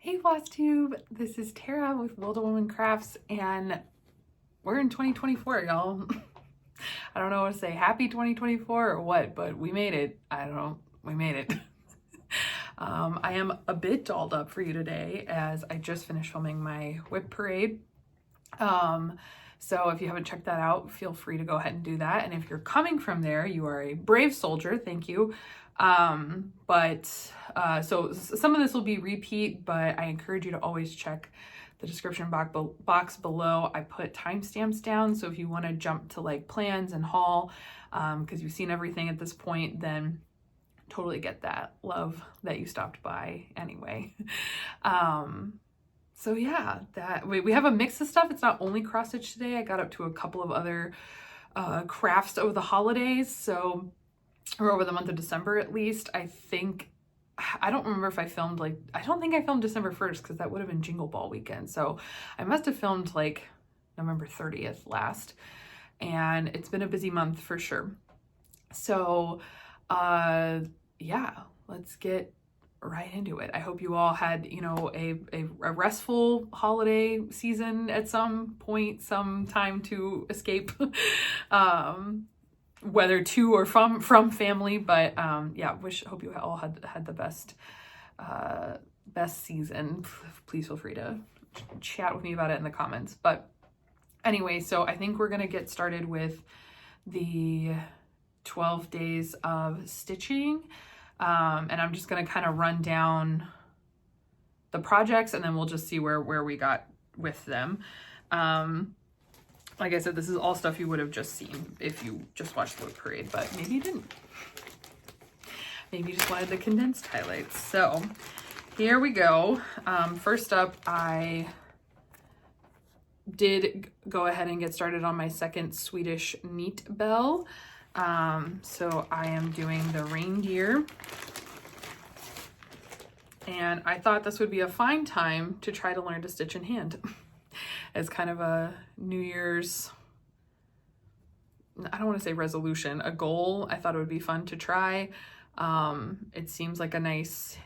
Hey Flosstube, this is Tara with Will-to-Woman Crafts, and we're in 2024, y'all. I don't know what to say, happy 2024 or what, but we made it. I don't know, we made it. I am a bit dolled up for you today as I just finished filming my whip parade. So if you haven't checked that out, feel free to go ahead and do that. And if you're coming from there, you are a brave soldier, thank you. So some of this will be repeat, but I encourage you to always check the description box below. I put timestamps down, so if you want to jump to like plans and haul, because you've seen everything at this point, then totally get that. Love that you stopped by anyway. So yeah, we have a mix of stuff. It's not only cross stitch today. I got up to a couple of other crafts over the holidays, or over the month of December at least. I don't remember if I filmed I don't think I filmed December 1st because that would have been Jingle Ball weekend. So I must have filmed like November 30th last, and it's been a busy month for sure. So yeah, let's get right into it. I hope you all had, a restful holiday season at some point, some time to escape, whether to or from family. But yeah, hope you all had the best season. Please feel free to chat with me about it in the comments. But anyway, so I think we're gonna get started with the 12 days of stitching. And I'm just going to kind of run down the projects, and then we'll just see where we got with them. Like I said, this is all stuff you would have just seen if you just watched the parade, but maybe you didn't. Maybe you just wanted the condensed highlights. So here we go. First up, I did go ahead and get started on my second Swedish neat bell. So I am doing the Reindeer, and I thought this would be a fine time to try to learn to stitch in hand as kind of a New Year's, I don't want to say resolution, a goal. I thought it would be fun to try. It seems like a nice,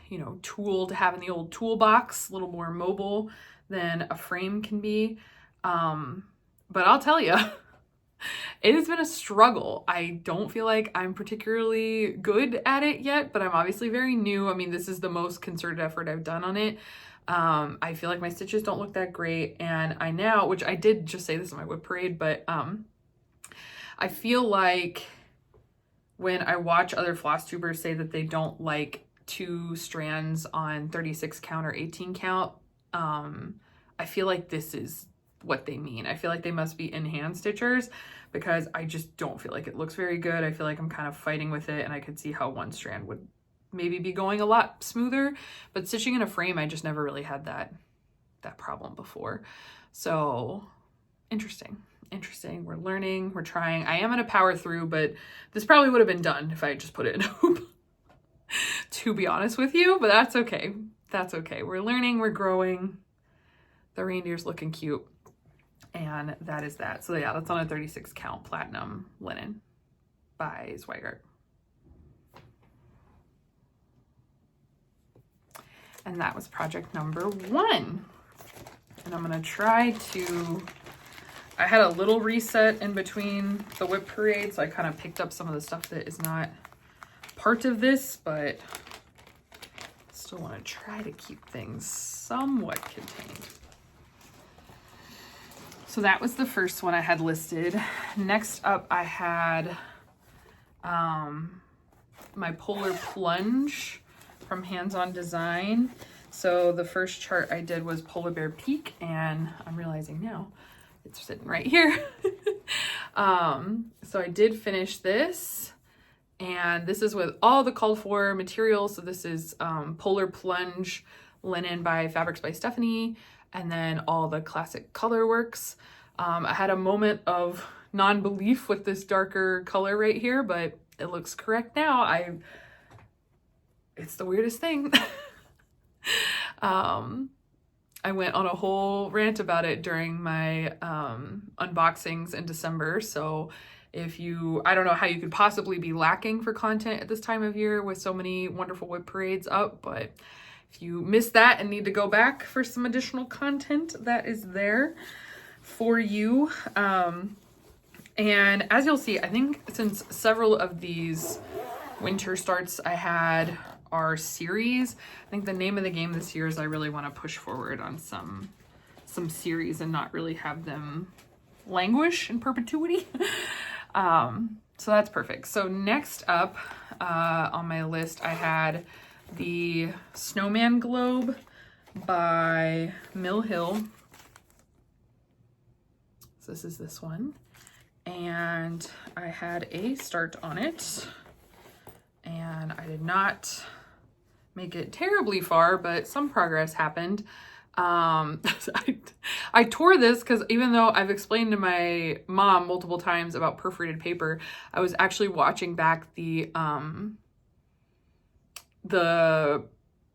tool to have in the old toolbox, a little more mobile than a frame can be. But I'll tell you, it has been a struggle. I don't feel like I'm particularly good at it yet, but I'm obviously very new. I mean, this is the most concerted effort I've done on it. I feel like my stitches don't look that great. And I now, which I did just say this in my whip parade, but I feel like when I watch other floss tubers say that they don't like 2 strands on 36 count or 18 count, I feel like this is what they mean. I feel like they must be in-hand stitchers, because I just don't feel like it looks very good. I feel like I'm kind of fighting with it, and I could see how one strand would maybe be going a lot smoother, but stitching in a frame, I just never really had that problem before. So interesting. We're learning, we're trying. I am gonna power through, but this probably would have been done if I had just put it in a hoop, to be honest with you, but that's okay. That's okay. We're learning, we're growing. The reindeer's looking cute. And that is that. So yeah, that's on a 36 count platinum linen by Zweigart. And that was project number 1. And I'm gonna try to, I had a little reset in between the whip parade, so I kind of picked up some of the stuff that is not part of this, but still want to try to keep things somewhat contained. So that was the first one I had listed. Next up, I had my Polar Plunge from Hands On Design. So the first chart I did was Polar Bear Peak, and I'm realizing now it's sitting right here. So I did finish this, and this is with all the called for materials. So this is Polar Plunge linen by Fabrics by Stephanie, and then all the classic color works. I had a moment of non-belief with this darker color right here, but it looks correct now. It's the weirdest thing. I went on a whole rant about it during my unboxings in December. So I don't know how you could possibly be lacking for content at this time of year with so many wonderful whip parades up, but if you missed that and need to go back for some additional content, that is there for you. And as you'll see, I think since several of these winter starts I had are series, I think the name of the game this year is I really want to push forward on some series and not really have them languish in perpetuity. So that's perfect. So next up on my list, I had the Snowman Globe by Mill Hill. So this is this one. And I had a start on it. And I did not make it terribly far, but some progress happened. I tore this because even though I've explained to my mom multiple times about perforated paper, I was actually watching back the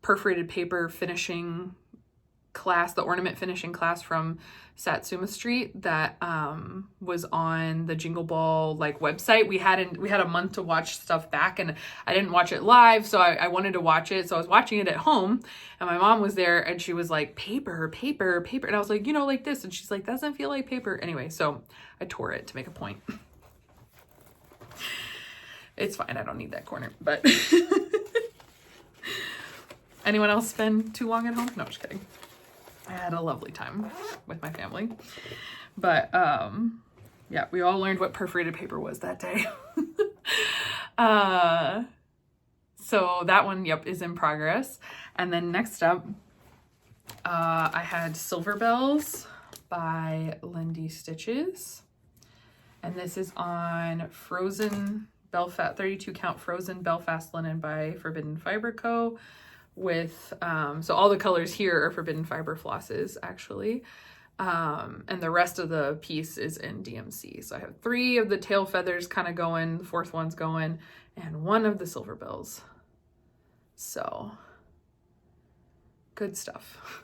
perforated paper finishing class, the ornament finishing class from Satsuma Street that was on the Jingle Ball like website. We had a month to watch stuff back, and I didn't watch it live, so I wanted to watch it. So I was watching it at home, and my mom was there, and she was like, paper, paper, paper. And I was like, you know, like this. And she's like, doesn't feel like paper. Anyway, so I tore it to make a point. It's fine. I don't need that corner, but anyone else spend too long at home? No, just kidding. I had a lovely time with my family, but yeah, we all learned what perforated paper was that day. So that one, yep, is in progress. And then next up, I had Silver Bells by Lindy Stitches, and this is on frozen Belfast 32 count frozen Belfast linen by Forbidden Fiber Co. with so all the colors here are Forbidden Fiber flosses actually, and the rest of the piece is in DMC. So I have 3 of the tail feathers kind of going, the 4th one's going, and 1 of the Silver Bells. So good stuff.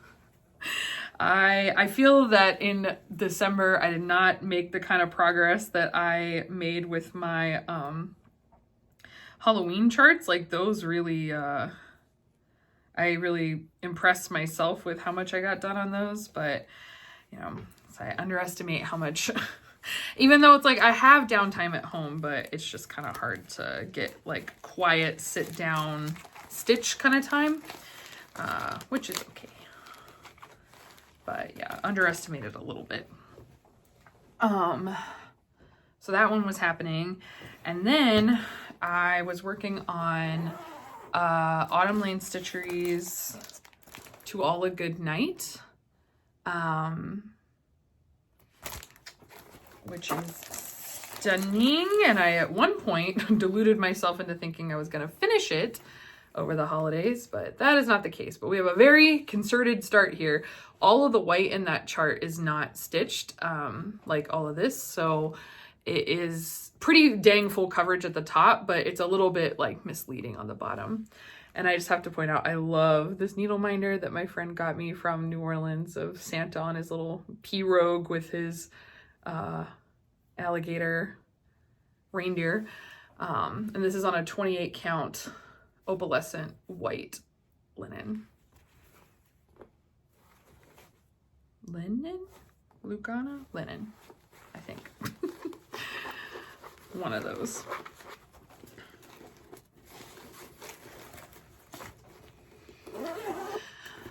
I feel that in December I did not make the kind of progress that I made with my Halloween charts. Like those really I really impressed myself with how much I got done on those, but you know, so I underestimate how much even though it's like I have downtime at home, but it's just kind of hard to get like quiet sit down stitch kind of time, which is okay. But yeah, underestimated a little bit. So that one was happening. And then I was working on Autumn Lane Stitchery's To All a Good Night, which is stunning. And I, at one point, deluded myself into thinking I was going to finish it over the holidays, but that is not the case. But we have a very concerted start here. All of the white in that chart is not stitched, like all of this. So it is pretty dang full coverage at the top, but it's a little bit like misleading on the bottom. And I just have to point out, I love this needle minder that my friend got me from New Orleans of Santa on his little pirogue with his alligator reindeer. And this is on a 28 count opalescent white linen. Linen? Lugana? Linen, I think. One of those.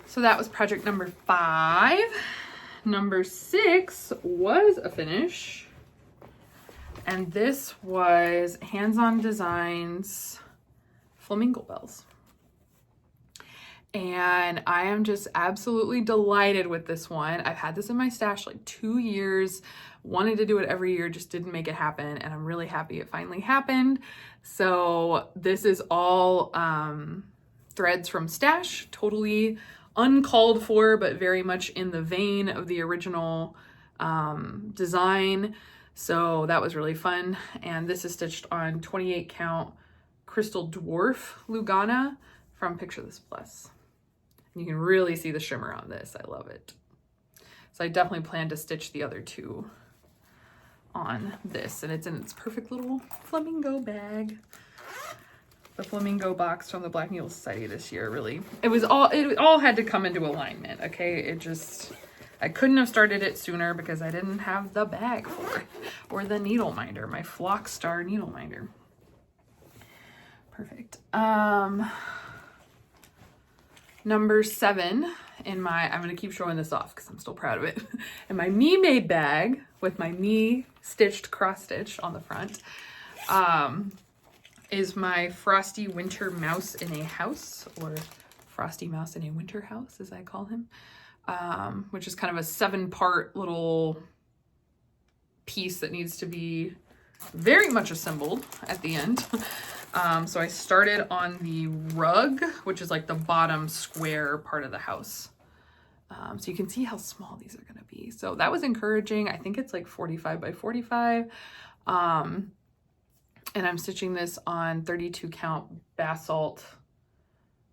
So that was project number 5. Number 6 was a finish. And this was Hands-On Designs Flamingle Bells. And I am just absolutely delighted with this one. I've had this in my stash like 2 years, wanted to do it every year, just didn't make it happen. And I'm really happy it finally happened. So this is all threads from stash, totally uncalled for, but very much in the vein of the original design. So that was really fun. And this is stitched on 28 count Crystal Dwarf Lugana from Picture This Plus. And you can really see the shimmer on this. I love it. So I definitely plan to stitch the other 2 on this, and it's in its perfect little flamingo bag. the Flamingo box from the Black Needle Society this year. Really, it all had to come into alignment. Okay, I couldn't have started it sooner because I didn't have the bag for it, or the needle minder, my Flock Star needle minder. Perfect. Number 7 in my, I'm going to keep showing this off because I'm still proud of it. In my Me Made bag with my Me stitched cross stitch on the front, is my Frosty Winter Mouse in a House, or Frosty Mouse in a Winter House, as I call him, which is kind of a 7-part little piece that needs to be very much assembled at the end. So I started on the rug, which is like the bottom square part of the house. So you can see how small these are going to be. So that was encouraging. I think it's like 45 by 45. And I'm stitching this on 32 count Basalt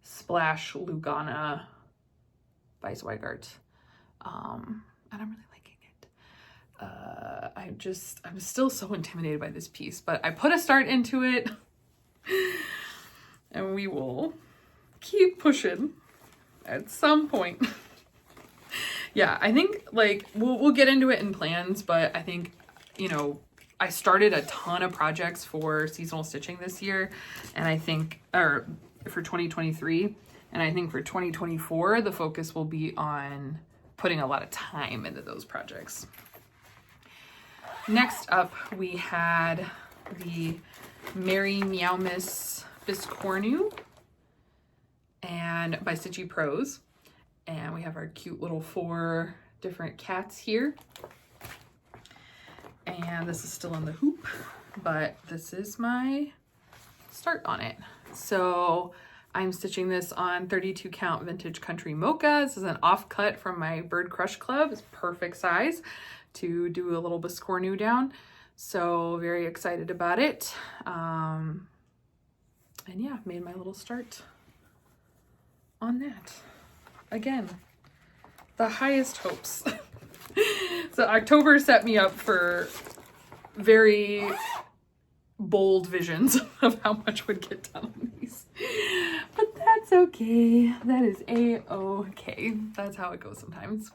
Splash Lugana by Zweigart. And I'm really liking it. I'm still so intimidated by this piece, but I put a start into it and we will keep pushing at some point. Yeah, I think like we'll get into it in plans, but I think, you know, I started a ton of projects for seasonal stitching this year, and I think, or for 2023, and I think for 2024, the focus will be on putting a lot of time into those projects. Next up, we had the Merry Meowmas Biscornu and by Stitchy Prose. And we have our cute little 4 different cats here. And this is still in the hoop, but this is my start on it. So I'm stitching this on 32 count Vintage Country Mocha. This is an offcut from my Bird Crush Club. It's perfect size to do a little Biscornu down. So very excited about it. And yeah, made my little start on that. Again, the highest hopes. So October set me up for very bold visions of how much would get done on these. But that's okay. That is a-okay. That's how it goes sometimes.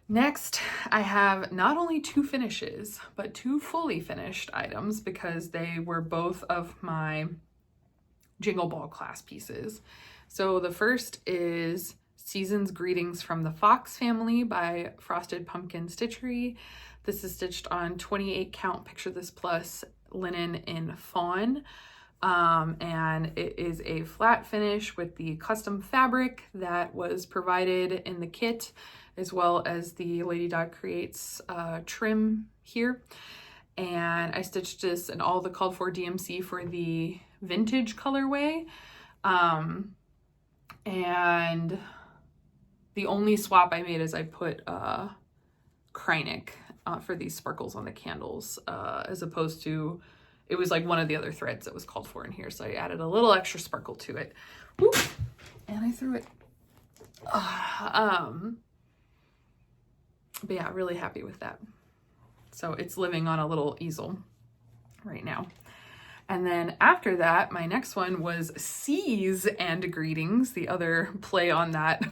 Next, I have not only 2 finishes, but 2 fully finished items because they were both of my Jingle Ball class pieces. So the first is Season's Greetings from the Fox Family by Frosted Pumpkin Stitchery. This is stitched on 28 count Picture This Plus linen in fawn. And it is a flat finish with the custom fabric that was provided in the kit, as well as the Lady Dot Creates trim here. And I stitched this in all the called for DMC for the vintage colorway. And the only swap I made is I put Kreinik for these sparkles on the candles, as opposed to, it was like one of the other threads that was called for in here. So I added a little extra sparkle to it. Whoop, and I threw it. But yeah, really happy with that. So it's living on a little easel right now. And then after that, my next one was Seas and Greetings, the other play on that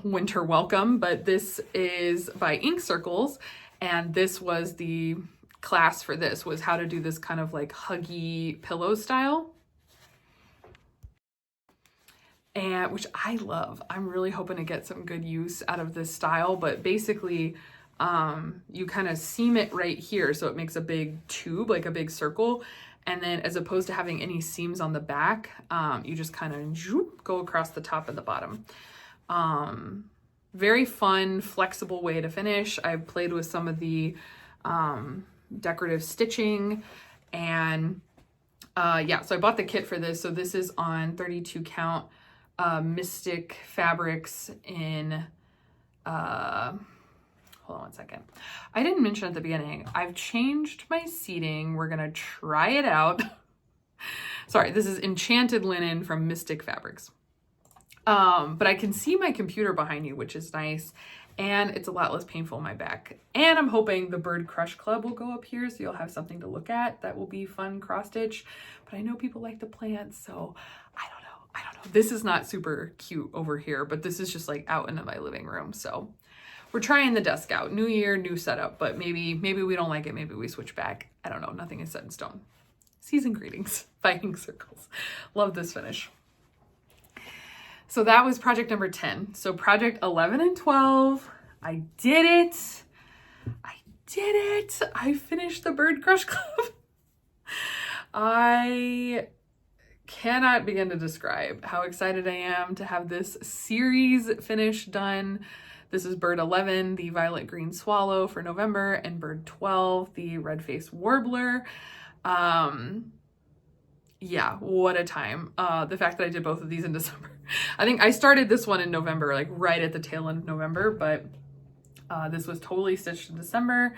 winter welcome. But this is by Ink Circles, and this was the class for this, was how to do this kind of like huggy pillow style. And which I love. I'm really hoping to get some good use out of this style, but basically you kind of seam it right here so it makes a big tube, like a big circle, and then as opposed to having any seams on the back, you just kind of go across the top and the bottom. Very fun, flexible way to finish. I've played with some of the decorative stitching, and yeah, so I bought the kit for this. So this is on 32 count Mystic Fabrics in hold on one second. I didn't mention at the beginning, I've changed my seating. We're gonna try it out. Sorry, this is Enchanted Linen from Mystic Fabrics. But I can see my computer behind you, which is nice. And it's a lot less painful in my back. And I'm hoping the Bird Crush Club will go up here, so you'll have something to look at. That will be fun cross stitch. But I know people like the plants, so I don't know. This is not super cute over here, but this is just like out into my living room. So we're trying the desk out. New year, new setup, but maybe we don't like it. Maybe we switch back. I don't know. Nothing is set in stone. Season greetings, fighting circles. Love this finish. So that was project number 10. So project 11 and 12, I did it. I finished the Bird Crush Club. I cannot begin to describe how excited I am to have this series finished done. This is Bird 11, the violet green swallow for November, and Bird 12, the red-faced warbler. Yeah, what a time. The fact that I did both of these in December. I think I started this one in November, like right at the tail end of November, but this was totally stitched in December.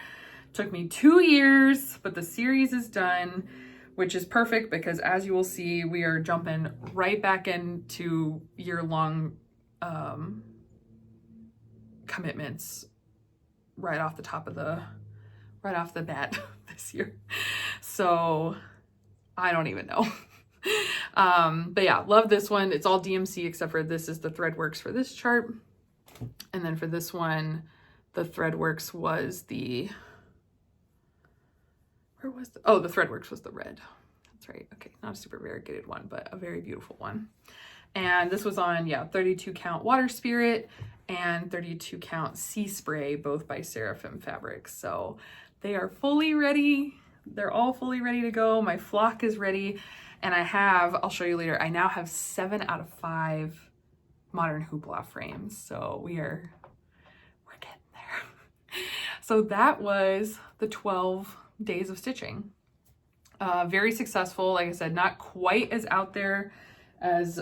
Took me 2 years, but the series is done, which is perfect because as you will see, we are jumping right back into year-long commitments right off the bat this year. So I don't even know. But yeah, love this one. It's all DMC except for this is the Threadworks for this chart. And then for this one, the Threadworks was the, the Threadworks was the red. That's right. Okay, not a super variegated one, but a very beautiful one. And this was on, 32 count Water Spirit and 32 count Sea Spray, both by Seraphim Fabrics. So they are fully ready. They're all fully ready to go. My flock is ready. And I'll show you later, I now have 7 out of 5 modern hoopla frames. So we're getting there. So that was the 12 days of stitching. Very successful. Like I said, not quite as out there as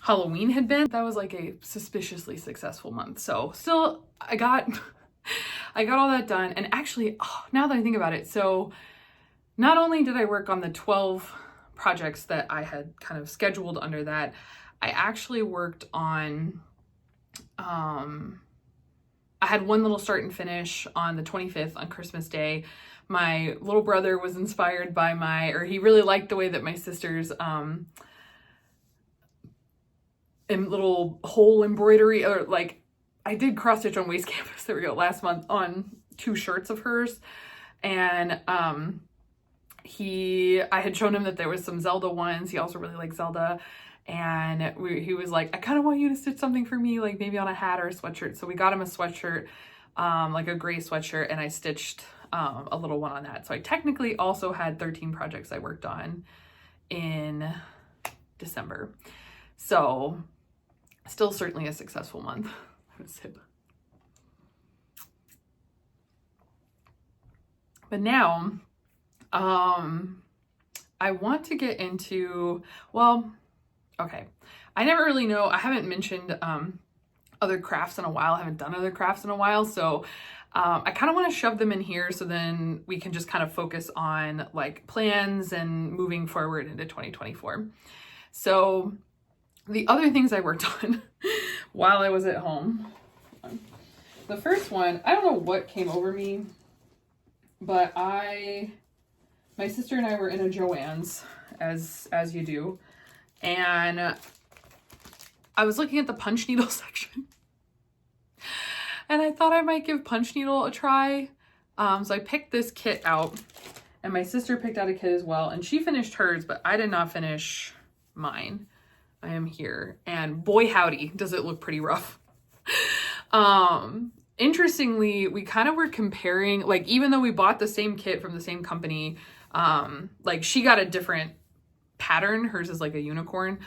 Halloween had been. That was like a suspiciously successful month. So still, I got all that done. And actually, now that I think about it, so not only did I work on the 12 projects that I had kind of scheduled under that, I actually worked on, I had one little start and finish on the 25th on Christmas Day. My little brother was inspired by he really liked the way that my sister's little hole embroidery, or like I did cross stitch on Waist Canvas, there we go, last month on 2 shirts of hers. And I had shown him that there was some Zelda ones. He also really liked Zelda. And he was like, I kind of want you to stitch something for me, like maybe on a hat or a sweatshirt. So we got him a sweatshirt, like a gray sweatshirt, and I stitched a little one on that. So I technically also had 13 projects I worked on in December. So still certainly a successful month. But now, I want to get into, okay. I never really know. I haven't mentioned other crafts in a while. I haven't done other crafts in a while. So I kind of want to shove them in here so then we can just kind of focus on like plans and moving forward into 2024. So the other things I worked on while I was at home. The first one, I don't know what came over me, but my sister and I were in a Joann's, as you do, and I was looking at the punch needle section, and I thought I might give punch needle a try. So I picked this kit out, and my sister picked out a kit as well, and she finished hers, but I did not finish mine. I am here, and boy howdy, does it look pretty rough. Interestingly, we kind of were comparing, like, even though we bought the same kit from the same company, like she got a different pattern. Hers is like a unicorn.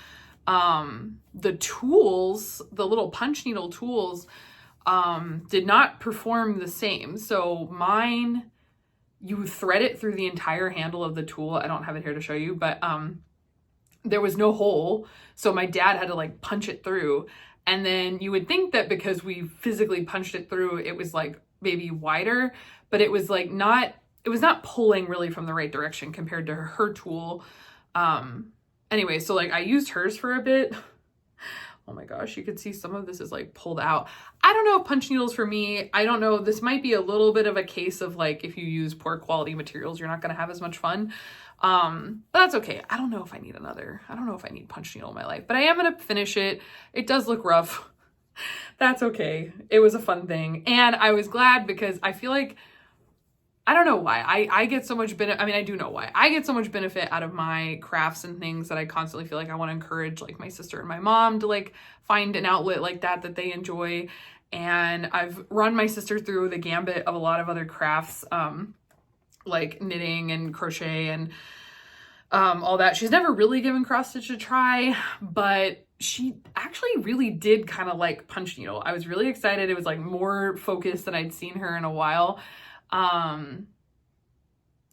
The tools, the little punch needle tools, did not perform the same. So mine, you thread it through the entire handle of the tool. I don't have it here to show you, but, there was no hole. So my dad had to like punch it through. And then you would think that because we physically punched it through, it was like maybe wider, but it was like it was not pulling really from the right direction compared to her tool. Anyway, so like I used hers for a bit. Oh my gosh, you could see some of this is like pulled out. I don't know if punch needles for me, I don't know. This might be a little bit of a case of like, if you use poor quality materials, you're not going to have as much fun. But that's okay. I don't know if I need punch needle in my life, but I am going to finish it. It does look rough. That's okay. It was a fun thing. And I was glad because I feel like, I don't know why. I get so much benefit. I mean, I do know why. I get so much benefit out of my crafts and things that I constantly feel like I want to encourage like my sister and my mom to like find an outlet like that they enjoy. And I've run my sister through the gambit of a lot of other crafts, like knitting and crochet and all that. She's never really given cross stitch a try, but she actually really did kind of like punch needle. I was really excited. It was like more focused than I'd seen her in a while.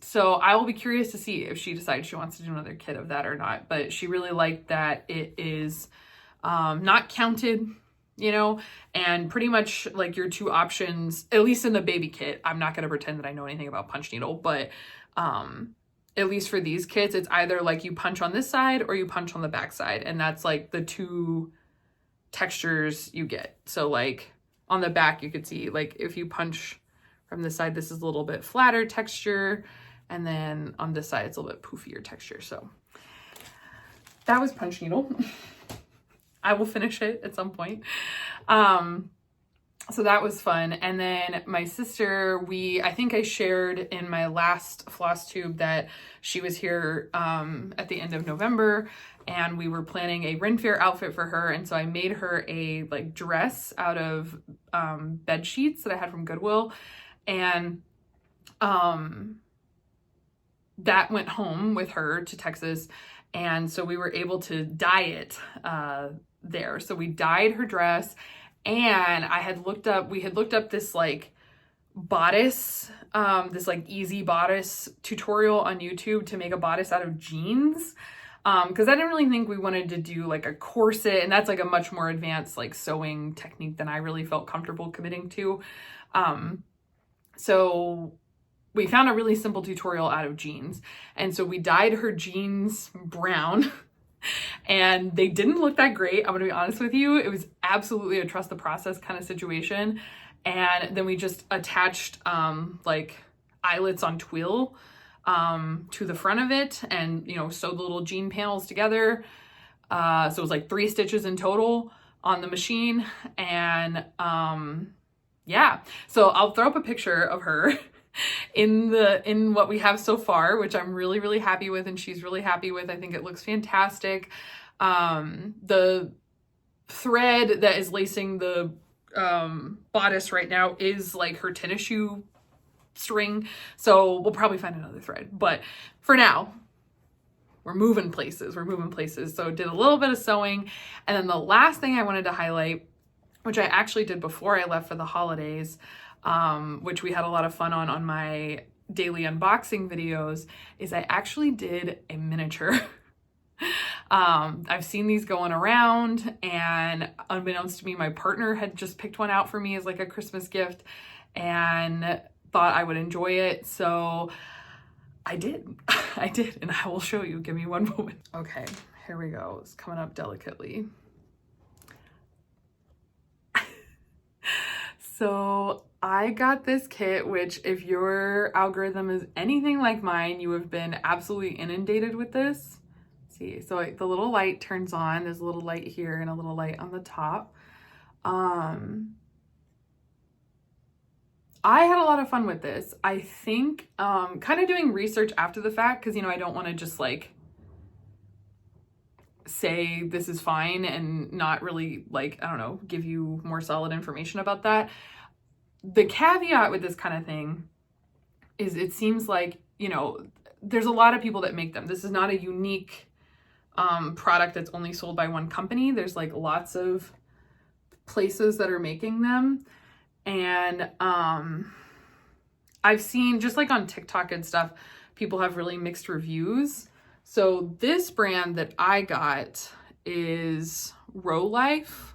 So I will be curious to see if she decides she wants to do another kit of that or not, but she really liked that it is, not counted, you know, and pretty much like your two options, at least in the baby kit. I'm not going to pretend that I know anything about punch needle, but, at least for these kits, it's either like you punch on this side or you punch on the back side. And that's like the two textures you get. So like on the back, you could see like if you punch from this side, this is a little bit flatter texture. And then on this side, it's a little bit poofier texture. So that was punch needle. I will finish it at some point. So that was fun. And then my sister, I think I shared in my last Flosstube that she was here at the end of November and we were planning a Ren Fair outfit for her. And so I made her a like dress out of bed sheets that I had from Goodwill. And that went home with her to Texas. And so we were able to dye it there. So we dyed her dress. And we had looked up this like bodice, this like easy bodice tutorial on YouTube to make a bodice out of jeans. Cause I didn't really think we wanted to do like a corset, and that's like a much more advanced like sewing technique than I really felt comfortable committing to. So we found a really simple tutorial out of jeans. And so we dyed her jeans brown. And they didn't look that great. I'm gonna be honest with you. It was absolutely a trust the process kind of situation. And then we just attached like eyelets on twill to the front of it and, you know, sewed the little jean panels together. So it was like 3 stitches in total on the machine. And yeah, so I'll throw up a picture of her in what we have so far, which I'm really, really happy with and she's really happy with. I think it looks fantastic. The thread that is lacing the bodice right now is like her tennis shoe string, so we'll probably find another thread, but for now we're moving places. So did a little bit of sewing, and then the last thing I wanted to highlight, which I actually did before I left for the holidays, which we had a lot of fun on my daily unboxing videos, is I actually did a miniature. I've seen these going around, and unbeknownst to me, my partner had just picked one out for me as like a Christmas gift and thought I would enjoy it. So I did, and I will show you. Give me one moment. Okay, here we go. It's coming up delicately. So I got this kit, which if your algorithm is anything like mine, you have been absolutely inundated with this. See, so the little light turns on. There's a little light here and a little light on the top. I had a lot of fun with this. I think kind of doing research after the fact, because, you know, I don't want to just like say this is fine and not really like, I don't know, give you more solid information about that. The caveat with this kind of thing is it seems like, you know, there's a lot of people that make them. This is not a unique product that's only sold by one company. There's like lots of places that are making them. And I've seen just like on TikTok and stuff, people have really mixed reviews. So this brand that I got is Row Life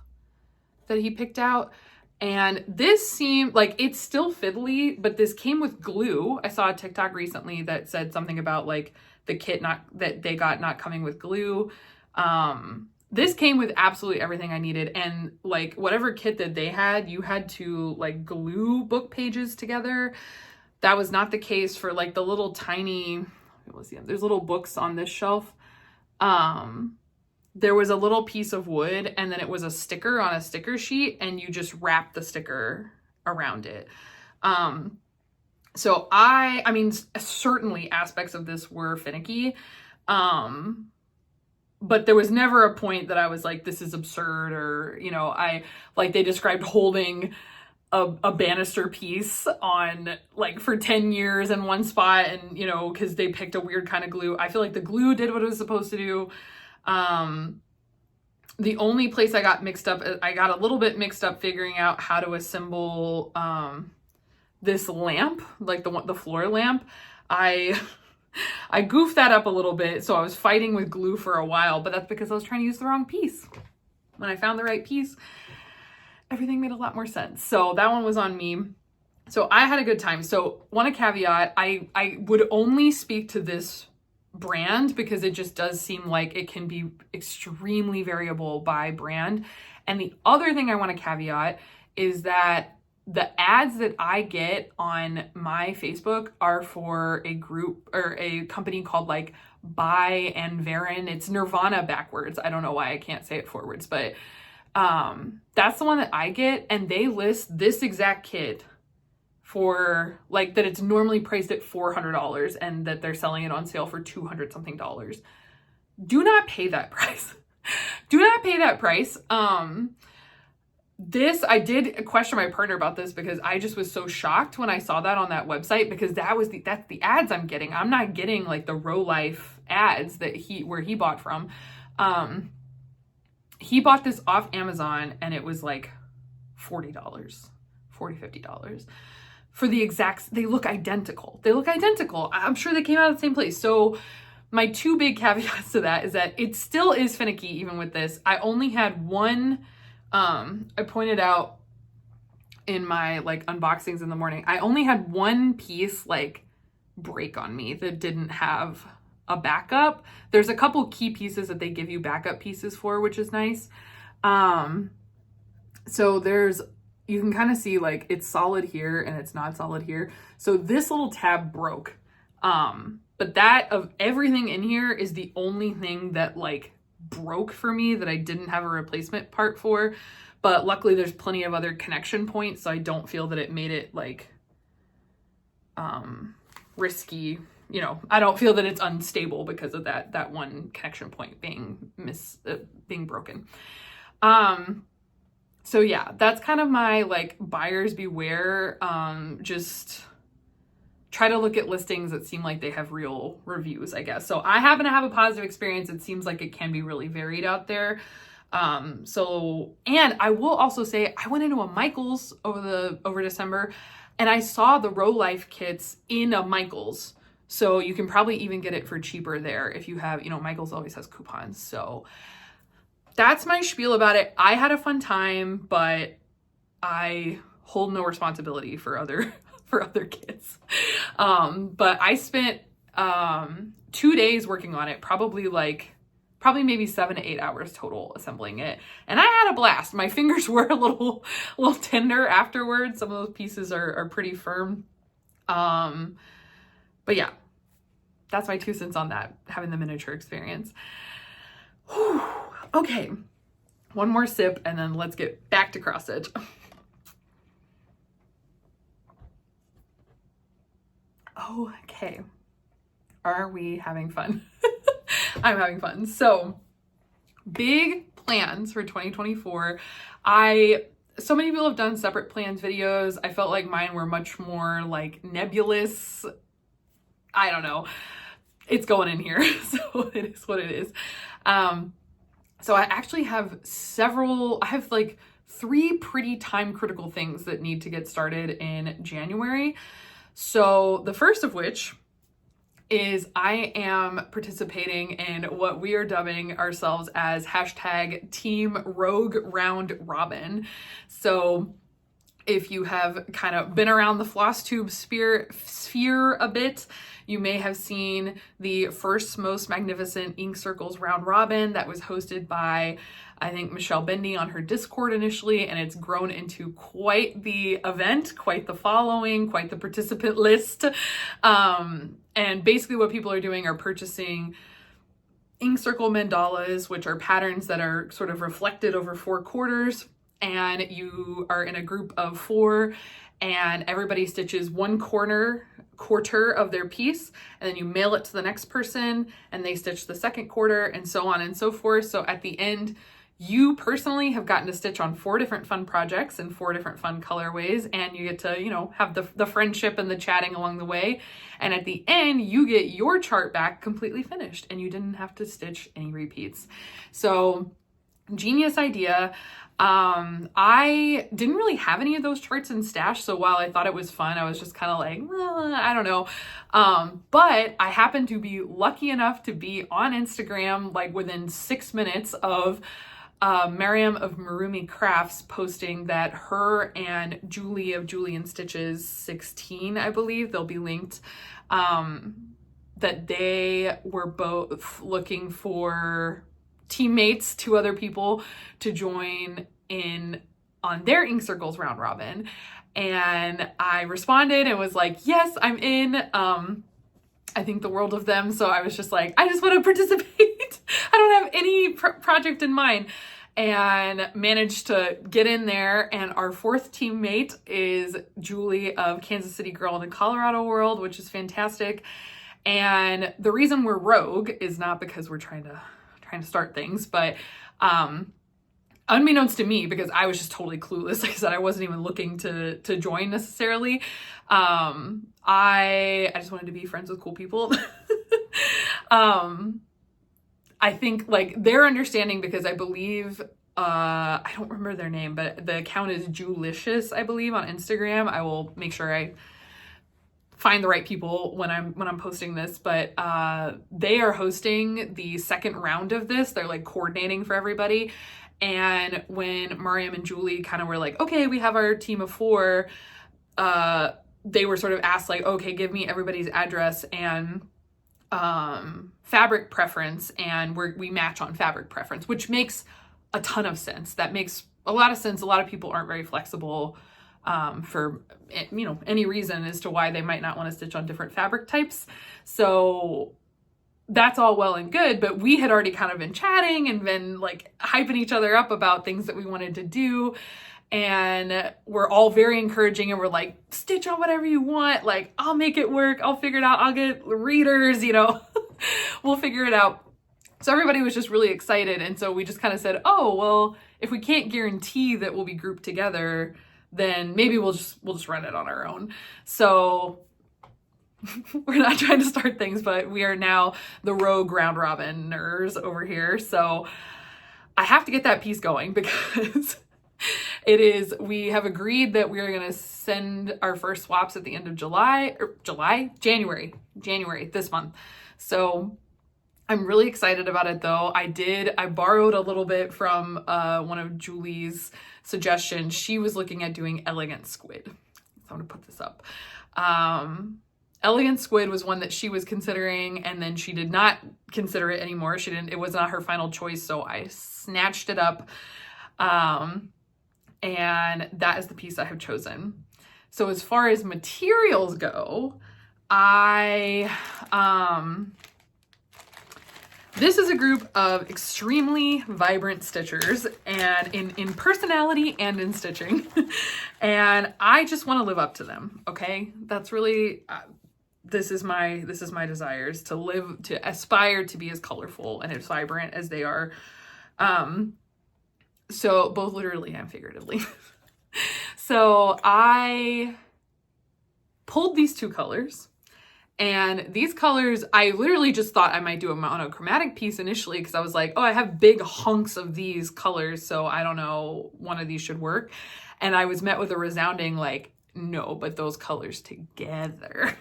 that he picked out. And this seemed like it's still fiddly, but this came with glue. I saw a TikTok recently that said something about like the kit that they got not coming with glue. this came with absolutely everything I needed. And like whatever kit that they had, you had to like glue book pages together. That was not the case for like the little tiny, there's little books on this shelf. There was a little piece of wood and then it was a sticker on a sticker sheet and you just wrap the sticker around it. So I mean, certainly aspects of this were finicky. But there was never a point that I was like, this is absurd, or, you know, they described holding a banister piece on like for 10 years in one spot, and, you know, because they picked a weird kind of glue. I feel like the glue did what it was supposed to do. The only place I got a little bit mixed up figuring out how to assemble this lamp, like the floor lamp. I goofed that up a little bit, so I was fighting with glue for a while, but that's because I was trying to use the wrong piece. When I found the right piece, everything made a lot more sense. So that one was on me. So I had a good time. So want to caveat, I would only speak to this brand because it just does seem like it can be extremely variable by brand. And the other thing I want to caveat is that the ads that I get on my Facebook are for a group or a company called like By and Varen. It's Nirvana backwards. I don't know why I can't say it forwards, but that's the one that I get. And they list this exact kit for like that it's normally priced at $400 and that they're selling it on sale for $200 something. Do not pay that price. Do not pay that price. I did question my partner about this because I just was so shocked when I saw that on that website, because that's the ads I'm getting. I'm not getting like the Row Life ads where he bought from. He bought this off Amazon and it was like $40, $50 for the exact, they look identical. I'm sure they came out of the same place. So my two big caveats to that is that it still is finicky even with this. I only had one. I pointed out in my like unboxings in the morning, I only had one piece like break on me that didn't have a backup. There's a couple key pieces that they give you backup pieces for, which is nice. So you can kind of see like it's solid here and it's not solid here. So this little tab broke. But that of everything in here is the only thing that like broke for me that I didn't have a replacement part for. But luckily there's plenty of other connection points, so I don't feel that it made it like risky. You know, I don't feel that it's unstable because of that one connection point being broken. So yeah, that's kind of my like buyers beware. Just try to look at listings that seem like they have real reviews, I guess. So I happen to have a positive experience. It seems like it can be really varied out there. And I will also say I went into a Michael's over December and I saw the Row Life kits in a Michael's. So you can probably even get it for cheaper there if you have, you know, Michael's always has coupons. So that's my spiel about it. I had a fun time, but I hold no responsibility for other kids. But I spent 2 days working on it, probably maybe 7 to 8 hours total assembling it. And I had a blast. My fingers were a little tender afterwards. Some of those pieces are pretty firm. But yeah, that's my 2 cents on that, having the miniature experience. Whew. Okay, one more sip and then let's get back to cross stitch. Okay, are we having fun? I'm having fun. So big plans for 2024. So many people have done separate plans videos. I felt like mine were much more like nebulous. I don't know. It's going in here. So it is what it is. So I actually have like 3 pretty time critical things that need to get started in January. So the first of which is I am participating in what we are dubbing ourselves as #Team Rogue Round Robin. So If you have kind of been around the Flosstube sphere a bit, you may have seen the first Most Magnificent Ink Circles round robin that was hosted by, I think, Michelle Bendy on her Discord initially, and it's grown into quite the event, quite the following, quite the participant list. And basically what people are doing are purchasing ink circle mandalas, which are patterns that are sort of reflected over 4 quarters, and you are in a group of 4, and everybody stitches 1 quarter of their piece, and then you mail it to the next person and they stitch the second quarter, and so on and so forth. So at the end, you personally have gotten to stitch on 4 different fun projects and 4 different fun colorways, and you get to, you know, have the friendship and the chatting along the way. And at the end, you get your chart back completely finished and you didn't have to stitch any repeats. So genius idea. I didn't really have any of those charts in stash, so while I thought it was fun, I was just kind of like, I don't know. But I happened to be lucky enough to be on Instagram like within 6 minutes of Miriam of Marumi Crafts posting that her and Julie of Julian Stitches 16, I believe, they'll be linked, that they were both looking for teammates, 2 other people to join in on their Ink Circles round robin. And I responded and was like, yes, I'm in. I think the world of them. So I was just like, I just want to participate. I don't have any project in mind, and managed to get in there. And our 4th teammate is Julie of Kansas City Girl in the Colorado World, which is fantastic. And the reason we're rogue is not because we're trying to start things, but unbeknownst to me, because I was just totally clueless. Like I said, I wasn't even looking to join necessarily. I just wanted to be friends with cool people. I think like their understanding, because I believe I don't remember their name, but the account is Julicious, I believe, on Instagram. I will make sure I find the right people when I'm posting this, but they are hosting the second round of this. They're like coordinating for everybody. And when Mariam and Julie kind of were like, okay, we have our team of 4, they were sort of asked like, okay, give me everybody's address and fabric preference, and we match on fabric preference, which makes a ton of sense. That makes a lot of sense. A lot of people aren't very flexible for, you know, any reason as to why they might not want to stitch on different fabric types. So that's all well and good, but we had already kind of been chatting and been like hyping each other up about things that we wanted to do. And we're all very encouraging, and we're like, stitch on whatever you want. Like, I'll make it work. I'll figure it out. I'll get readers, you know, we'll figure it out. So everybody was just really excited. And so we just kind of said, oh, well, if we can't guarantee that we'll be grouped together, then maybe we'll just run it on our own. So we're not trying to start things, but we are now the rogue round robiners over here. So I have to get that piece going, because we have agreed that we are going to send our first swaps at the end of January this month. So I'm really excited about it though. I borrowed a little bit from one of Julie's suggestions. She was looking at doing elegant squid. So I'm gonna put this up. Elegant squid was one that she was considering, and then she did not consider it anymore. It was not her final choice. So I snatched it up. And that is the piece I have chosen. So as far as materials go, this is a group of extremely vibrant stitchers, and in personality and in stitching. And I just want to live up to them. Okay. That's really, this is my desires, to aspire to be as colorful and as vibrant as they are. So both literally and figuratively. So I pulled these 2 colors, and these colors, I literally just thought I might do a monochromatic piece initially, because I was like, oh, I have big hunks of these colors, so I don't know, one of these should work. And I was met with a resounding like, no, but those colors together.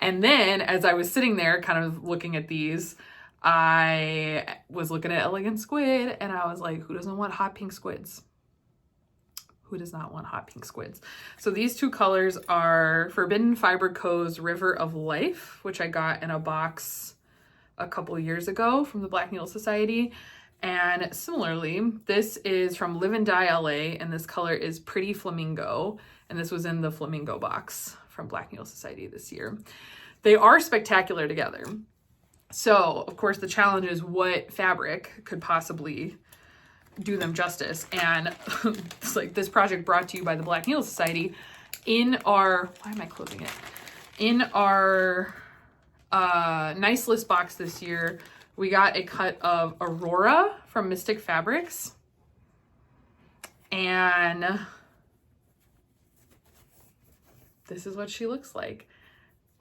And then as I was sitting there kind of looking at these, I was looking at elegant squid, and I was like, who doesn't want hot pink squids? Who does not want hot pink squids? So these two colors are Forbidden Fiber Co.'s River of Life, which I got in a box a couple years ago from the Black Needle Society. And similarly, this is from Live and Die LA, and this color is Pretty Flamingo. And this was in the Flamingo box from Black Needle Society this year. They are spectacular together. So, of course, the challenge is what fabric could possibly do them justice. And it's like this project brought to you by the Black Needle Society. In our, why am I closing it? In our nice list box this year, we got a cut of Aurora from Mystic Fabrics. And this is what she looks like.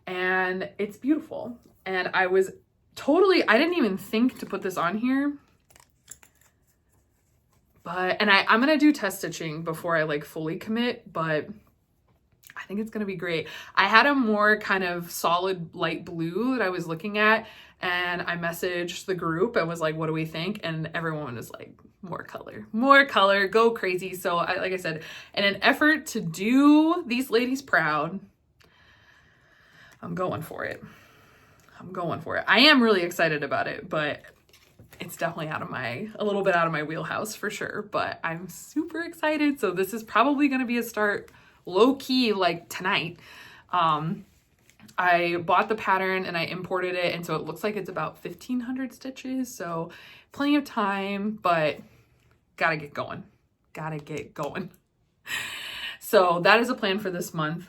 And it's beautiful. And I was totally, I didn't even think to put this on here. But, and I'm going to do test stitching before I like fully commit, but I think it's going to be great. I had a more kind of solid light blue that I was looking at, and I messaged the group and was like, what do we think? And everyone was like, more color, go crazy. So like I said, in an effort to do these ladies proud, I'm going for it. I am really excited about it, but it's definitely a little bit out of my wheelhouse for sure, but I'm super excited. So this is probably going to be a start low key like tonight. I bought the pattern and I imported it. And so it looks like it's about 1,500 stitches. So plenty of time, but gotta get going. So that is a plan for this month.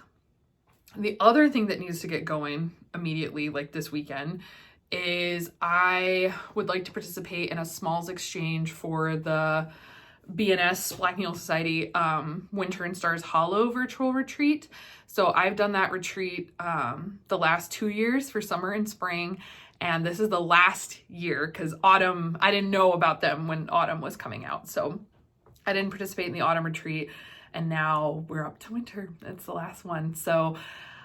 The other thing that needs to get going immediately, like this weekend, is I would like to participate in a smalls exchange for the BNS Black Needle Society Winter and Stars Hollow virtual retreat. So I've done that retreat the last 2 years for summer and spring, and this is the last year because autumn, I didn't know about them when autumn was coming out. So I didn't participate in the autumn retreat, and now we're up to winter. It's the last one. So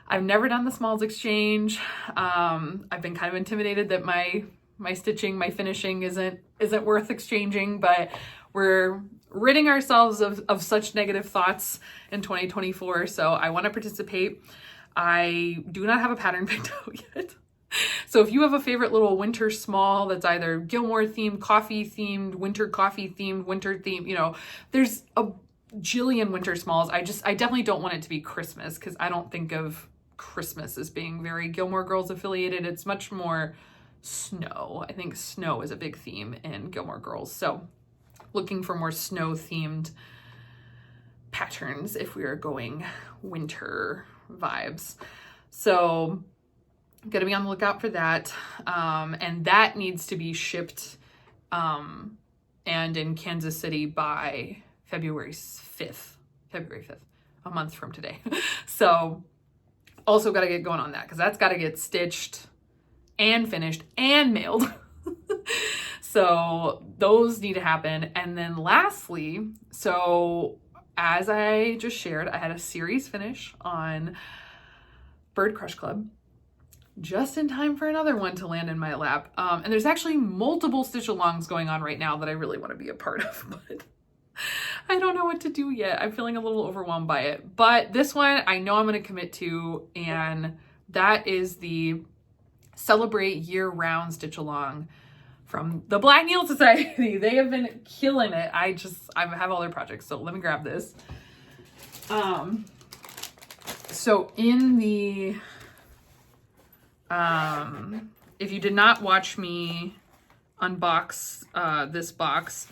I've never done the smalls exchange. I've been kind of intimidated that my stitching, my finishing isn't worth exchanging, but we're ridding ourselves of such negative thoughts in 2024. So I want to participate. I do not have a pattern picked out yet. So if you have a favorite little winter small that's either Gilmore themed, coffee themed, winter coffee themed, winter themed, there's a jillion winter smalls. I definitely don't want it to be Christmas because I don't think of Christmas as being very Gilmore Girls affiliated. It's much more snow. I think snow is a big theme in Gilmore Girls. So looking for more snow themed patterns if we are going winter vibes. So gotta be on the lookout for that. And that needs to be shipped and in Kansas City by February 5th, a month from today. So also got to get going on that because that's got to get stitched and finished and mailed. So those need to happen. And then lastly, so as I just shared, I had a series finish on Bird Crush Club just in time for another one to land in my lap. And there's actually multiple stitch alongs going on right now that I really want to be a part of, but I don't know what to do yet. I'm feeling a little overwhelmed by it, but this one I know I'm going to commit to, and that is the Celebrate Year-Round Stitch Along from the Black Needle Society. They have been killing it. I have all their projects, so let me grab this. So in the, if you did not watch me unbox this box,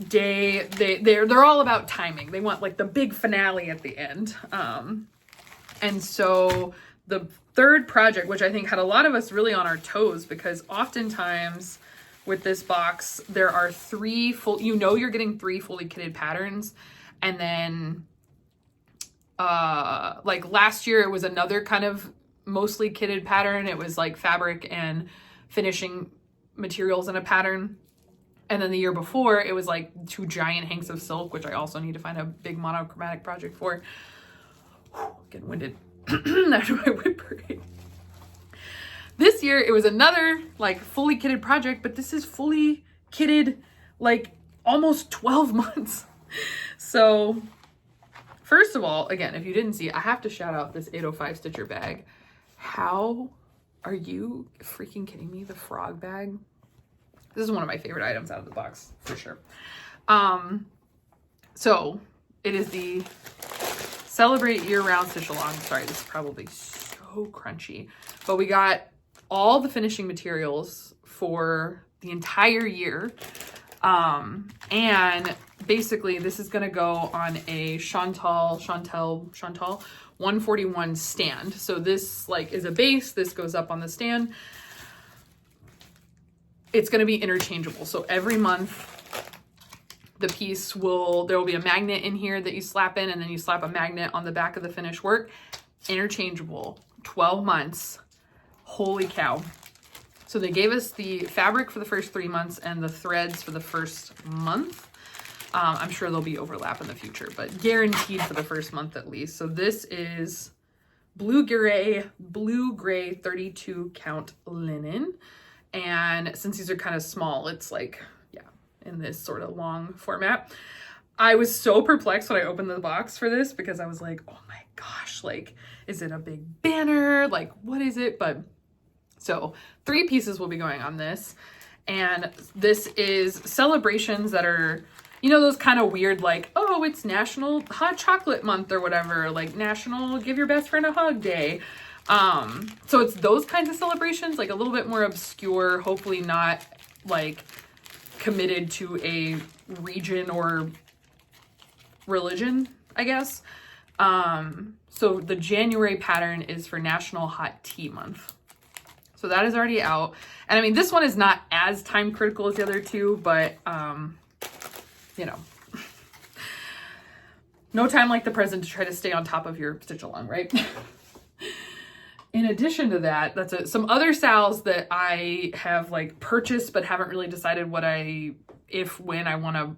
they're all about timing. They want like the big finale at the end. And so the third project, which I think had a lot of us really on our toes, because oftentimes with this box, there are three full, you're getting 3 fully kitted patterns. And then like last year, it was another kind of mostly kitted pattern. It was like fabric and finishing materials in a pattern. And then the year before, it was like 2 giant hanks of silk, which I also need to find a big monochromatic project for. Getting winded after my whip parade. This year, it was another like fully kitted project, but this is fully kitted like almost 12 months. So first of all, again, if you didn't see, I have to shout out this 805 Stitcher bag. How are you freaking kidding me? The frog bag. This is one of my favorite items out of the box for sure. So it is the Celebrate Year-Round Stitch Along. Sorry, this is probably so crunchy, but we got all the finishing materials for the entire year. And basically this is going to go on a Chantal 141 stand. So this like is a base. This goes up on the stand. It's going to be interchangeable. So every month the piece there will be a magnet in here that you slap in, and then you slap a magnet on the back of the finished work. Interchangeable, 12 months. Holy cow. So they gave us the fabric for the first 3 months and the threads for the first month. I'm sure there'll be overlap in the future, but guaranteed for the first month at least. So this is blue gray 32 count linen. And since these are kind of small, it's like, yeah, in this sort of long format. I was so perplexed when I opened the box for this because I was like, oh my gosh, like, is it a big banner? Like, what is it? But so 3 pieces will be going on this. And this is celebrations that are, you know, those kind of weird, like, oh, it's National Hot Chocolate Month or whatever, like National Give Your Best Friend a Hug Day. So it's those kinds of celebrations, like a little bit more obscure, hopefully not like committed to a region or religion, I guess. So the January pattern is for National Hot Tea Month. So that is already out. And I mean, this one is not as time critical as the other two, but, you know, no time like the present to try to stay on top of your stitch along, right? In addition to that, that's some other sals that I have like purchased, but haven't really decided when I want to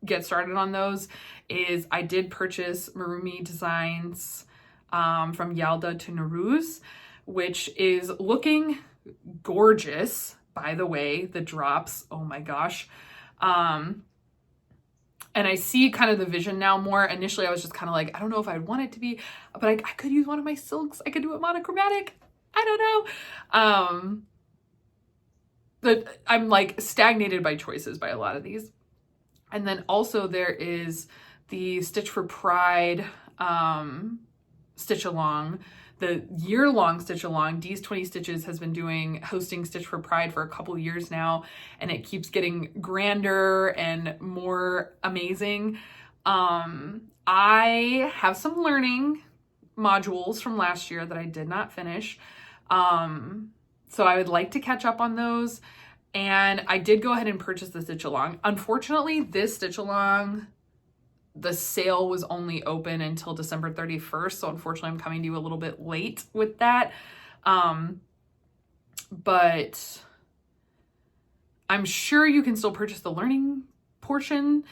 get started on those, is I did purchase Marumi Designs from Yalda to Nowruz, which is looking gorgeous, by the way. The drops, oh my gosh. And I see kind of the vision now more. Initially, I was just kind of like, I don't know if I'd want it to be, but I could use one of my silks. I could do it monochromatic. I don't know. But I'm like stagnated by choices by a lot of these. And then also there is the Stitch for Pride Stitch Along, the year-long Stitch Along. D's 20 Stitches has been hosting Stitch for Pride for a couple years now, and it keeps getting grander and more amazing. I have some learning modules from last year that I did not finish. So I would like to catch up on those. And I did go ahead and purchase the Stitch Along. Unfortunately, this Stitch Along, the sale was only open until December 31st. So unfortunately, I'm coming to you a little bit late with that. But I'm sure you can still purchase the learning portion.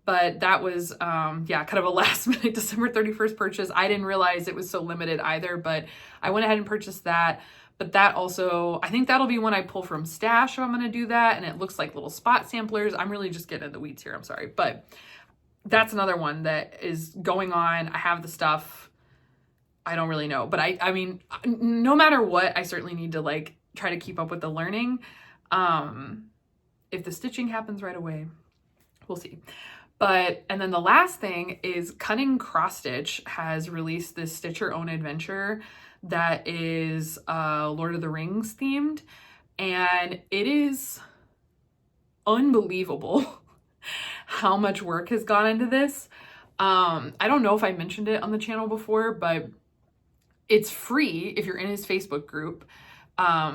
But that was, yeah, kind of a last minute December 31st purchase. I didn't realize it was so limited either, but I went ahead and purchased that. But that also, I think that'll be one I pull from Stash if I'm going to do that. And it looks like little spot samplers. I'm really just getting in the weeds here. I'm sorry. But that's another one that is going on. I have the stuff. I don't really know. But I mean, no matter what, I certainly need to like try to keep up with the learning. If the stitching happens right away, we'll see. And then the last thing is Cunning Cross Stitch has released this Stitch Your Own Adventure that is Lord of the Rings themed, and it is unbelievable how much work has gone into this. I don't know if I mentioned it on the channel before, but it's free if you're in his Facebook group.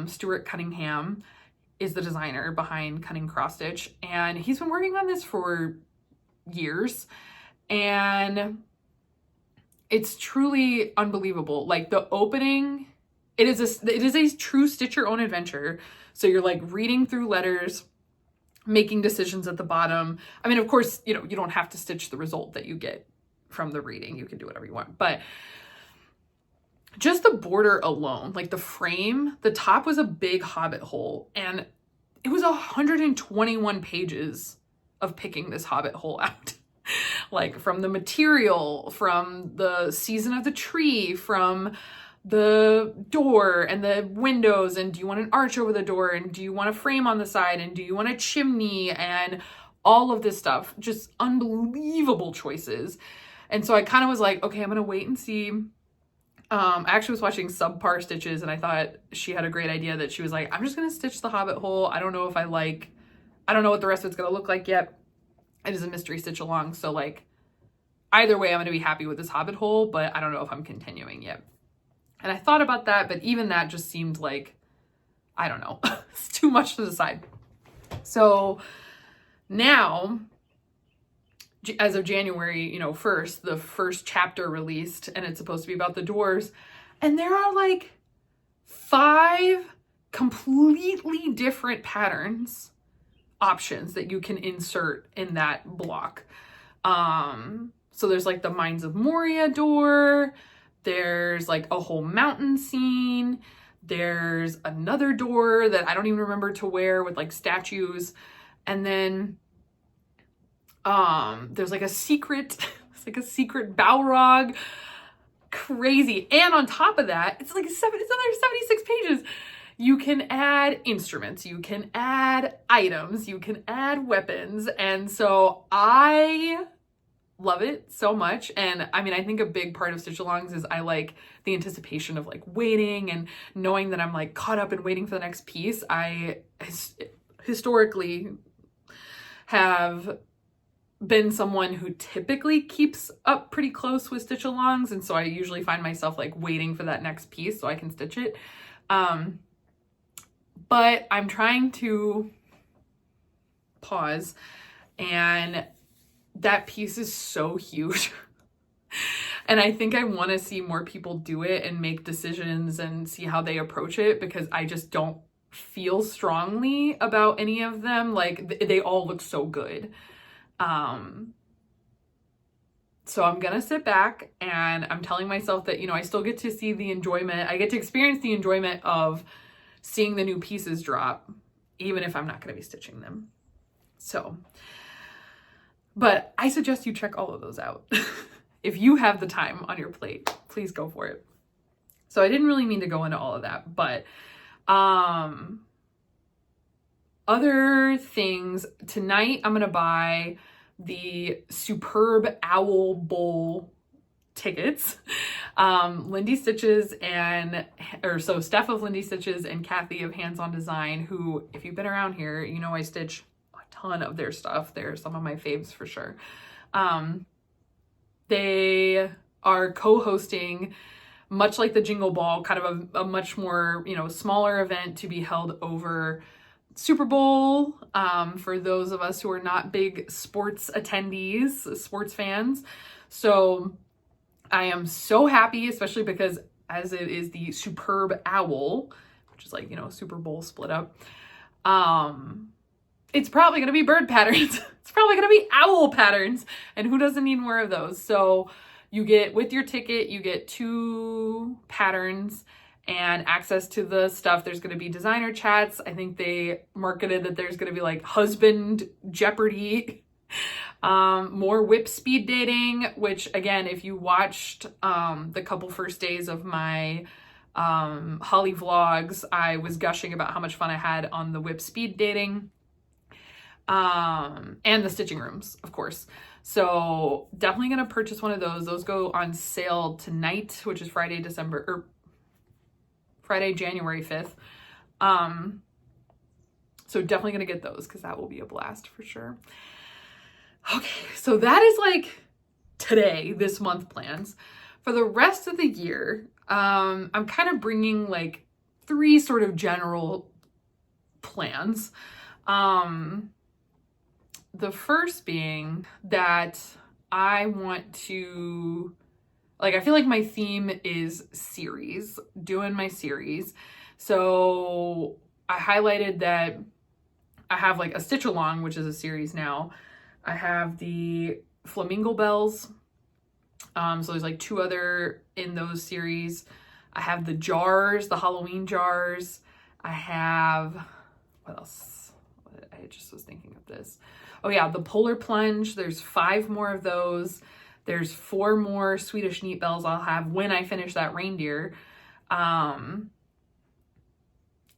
Stuart Cunningham is the designer behind Cunning Cross Stitch, and he's been working on this for years, and it's truly unbelievable. Like the opening, it is a true Stitch Your Own Adventure. So you're like reading through letters, making decisions at the bottom. I mean, of course, you know, you don't have to stitch the result that you get from the reading. You can do whatever you want, but just the border alone, like the frame, the top was a big hobbit hole, and it was 121 pages of picking this hobbit hole out. like from the material, from the season of the tree, from the door and the windows, and do you want an arch over the door, and do you want a frame on the side, and do you want a chimney, and all of this stuff. Just unbelievable choices. And so I kind of was like, okay, I'm gonna wait and see. I actually was watching Subpar Stitches, and I thought she had a great idea that she was like, I'm just gonna stitch the Hobbit hole. I don't know what the rest of it's gonna look like yet. It is a mystery stitch along, so like either way I'm gonna be happy with this Hobbit hole, but I don't know if I'm continuing yet. And I thought about that, but even that just seemed like, I don't know, it's too much to decide. So now, as of January, 1st, the first chapter released, and it's supposed to be about the doors. And there are like 5 completely different patterns options that you can insert in that block. So there's like the Mines of Moria door. There's like a whole mountain scene. There's another door that I don't even remember to where with like statues. And then there's like a secret, it's like a secret Balrog. Crazy. And on top of that, it's another 76 pages. You can add instruments, you can add items, you can add weapons. And so I love it so much. And I mean, I think a big part of Stitch Alongs is I like the anticipation of like waiting and knowing that I'm like caught up and waiting for the next piece. I historically have been someone who typically keeps up pretty close with Stitch Alongs, and so I usually find myself like waiting for that next piece so I can stitch it. But I'm trying to pause, and that piece is so huge. And I think I want to see more people do it and make decisions and see how they approach it, because I just don't feel strongly about any of them. Like they all look so good. So I'm gonna sit back, and I'm telling myself that, I still get to see the enjoyment. I get to experience the enjoyment of seeing the new pieces drop, even if I'm not gonna be stitching them. So, but I suggest you check all of those out. If you have the time on your plate, please go for it. So I didn't really mean to go into all of that, but other things, tonight I'm gonna buy the Superb Owl Bowl tickets. Lindy Stitches Steph of Lindy Stitches and Kathy of Hands On Design, who, if you've been around here, I stitch a ton of their stuff. They're some of my faves for sure. They are co-hosting, much like the Jingle Ball, kind of a much more, smaller event to be held over Super Bowl, for those of us who are not big sports attendees, sports fans. So I am so happy, especially because as it is the Superb Owl, which is like, Super Bowl split up, it's probably going to be bird patterns. It's probably going to be owl patterns, and who doesn't need more of those? So you get, with your ticket, you get 2 patterns and access to the stuff. There's going to be designer chats. I think they marketed that there's going to be like husband Jeopardy, more whip speed dating, which again, if you watched the couple first days of my Holly vlogs, I was gushing about how much fun I had on the whip speed dating, and the stitching rooms, of course. So definitely going to purchase one of those. Those go on sale tonight, which is Friday, January 5th. So definitely gonna get those, because that will be a blast for sure. Okay, so that is like this month plans. For the rest of the year, I'm kind of bringing like 3 sort of general plans. The first being that I want to, I feel like my theme is series, doing my series. So I highlighted that I have like a Stitch Along, which is a series now. I have the Flamingle Bells. So there's like 2 other in those series. I have the jars, the Halloween jars. I have, what else it. I just was thinking of this. Oh yeah, the Polar Plunge. There's 5 more of those. There's 4 more Swedish neat bells I'll have when I finish that reindeer.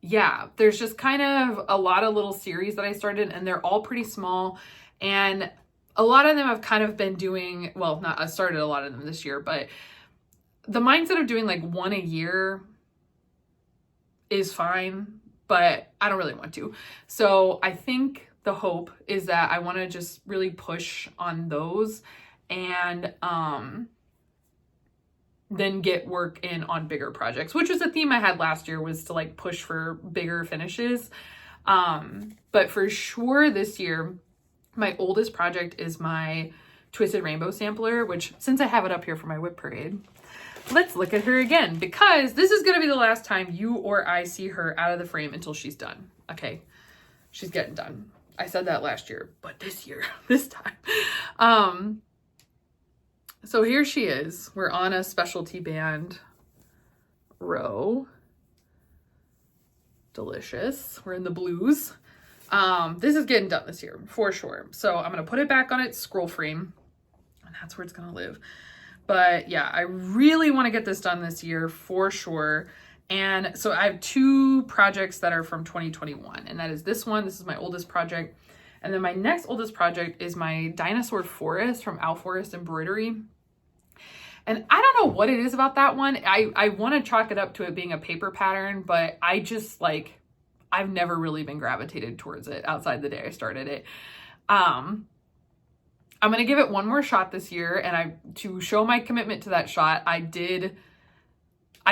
Yeah, there's just kind of a lot of little series that I started, and they're all pretty small. And a lot of them I've kind of been doing, well, not, I started a lot of them this year, but the mindset of doing like 1 a year is fine, but I don't really want to. So I think the hope is that I want to just really push on those and then get work in on bigger projects, which was a theme I had last year, was to like push for bigger finishes. But for sure this year, my oldest project is my Twisted Rainbow sampler, which, since I have it up here for my whip parade, let's look at her again, because this is going to be the last time you or I see her out of the frame until she's done. Okay, she's getting done. I said that last year, but this year, this time. So here she is. We're on a specialty band row. Delicious. We're in the blues. This is getting done this year for sure. So I'm going to put it back on its scroll frame, and that's where it's going to live. But yeah, I really want to get this done this year for sure. And so I have 2 projects that are from 2021, and that is this one. This is my oldest project. And then my next oldest project is my Dinosaur Forest from Owl Forest Embroidery. And I don't know what it is about that one. I want to chalk it up to it being a paper pattern, but I just like, I've never really been gravitated towards it outside the day I started it. I'm going to give it one more shot this year. And to show my commitment to that shot, I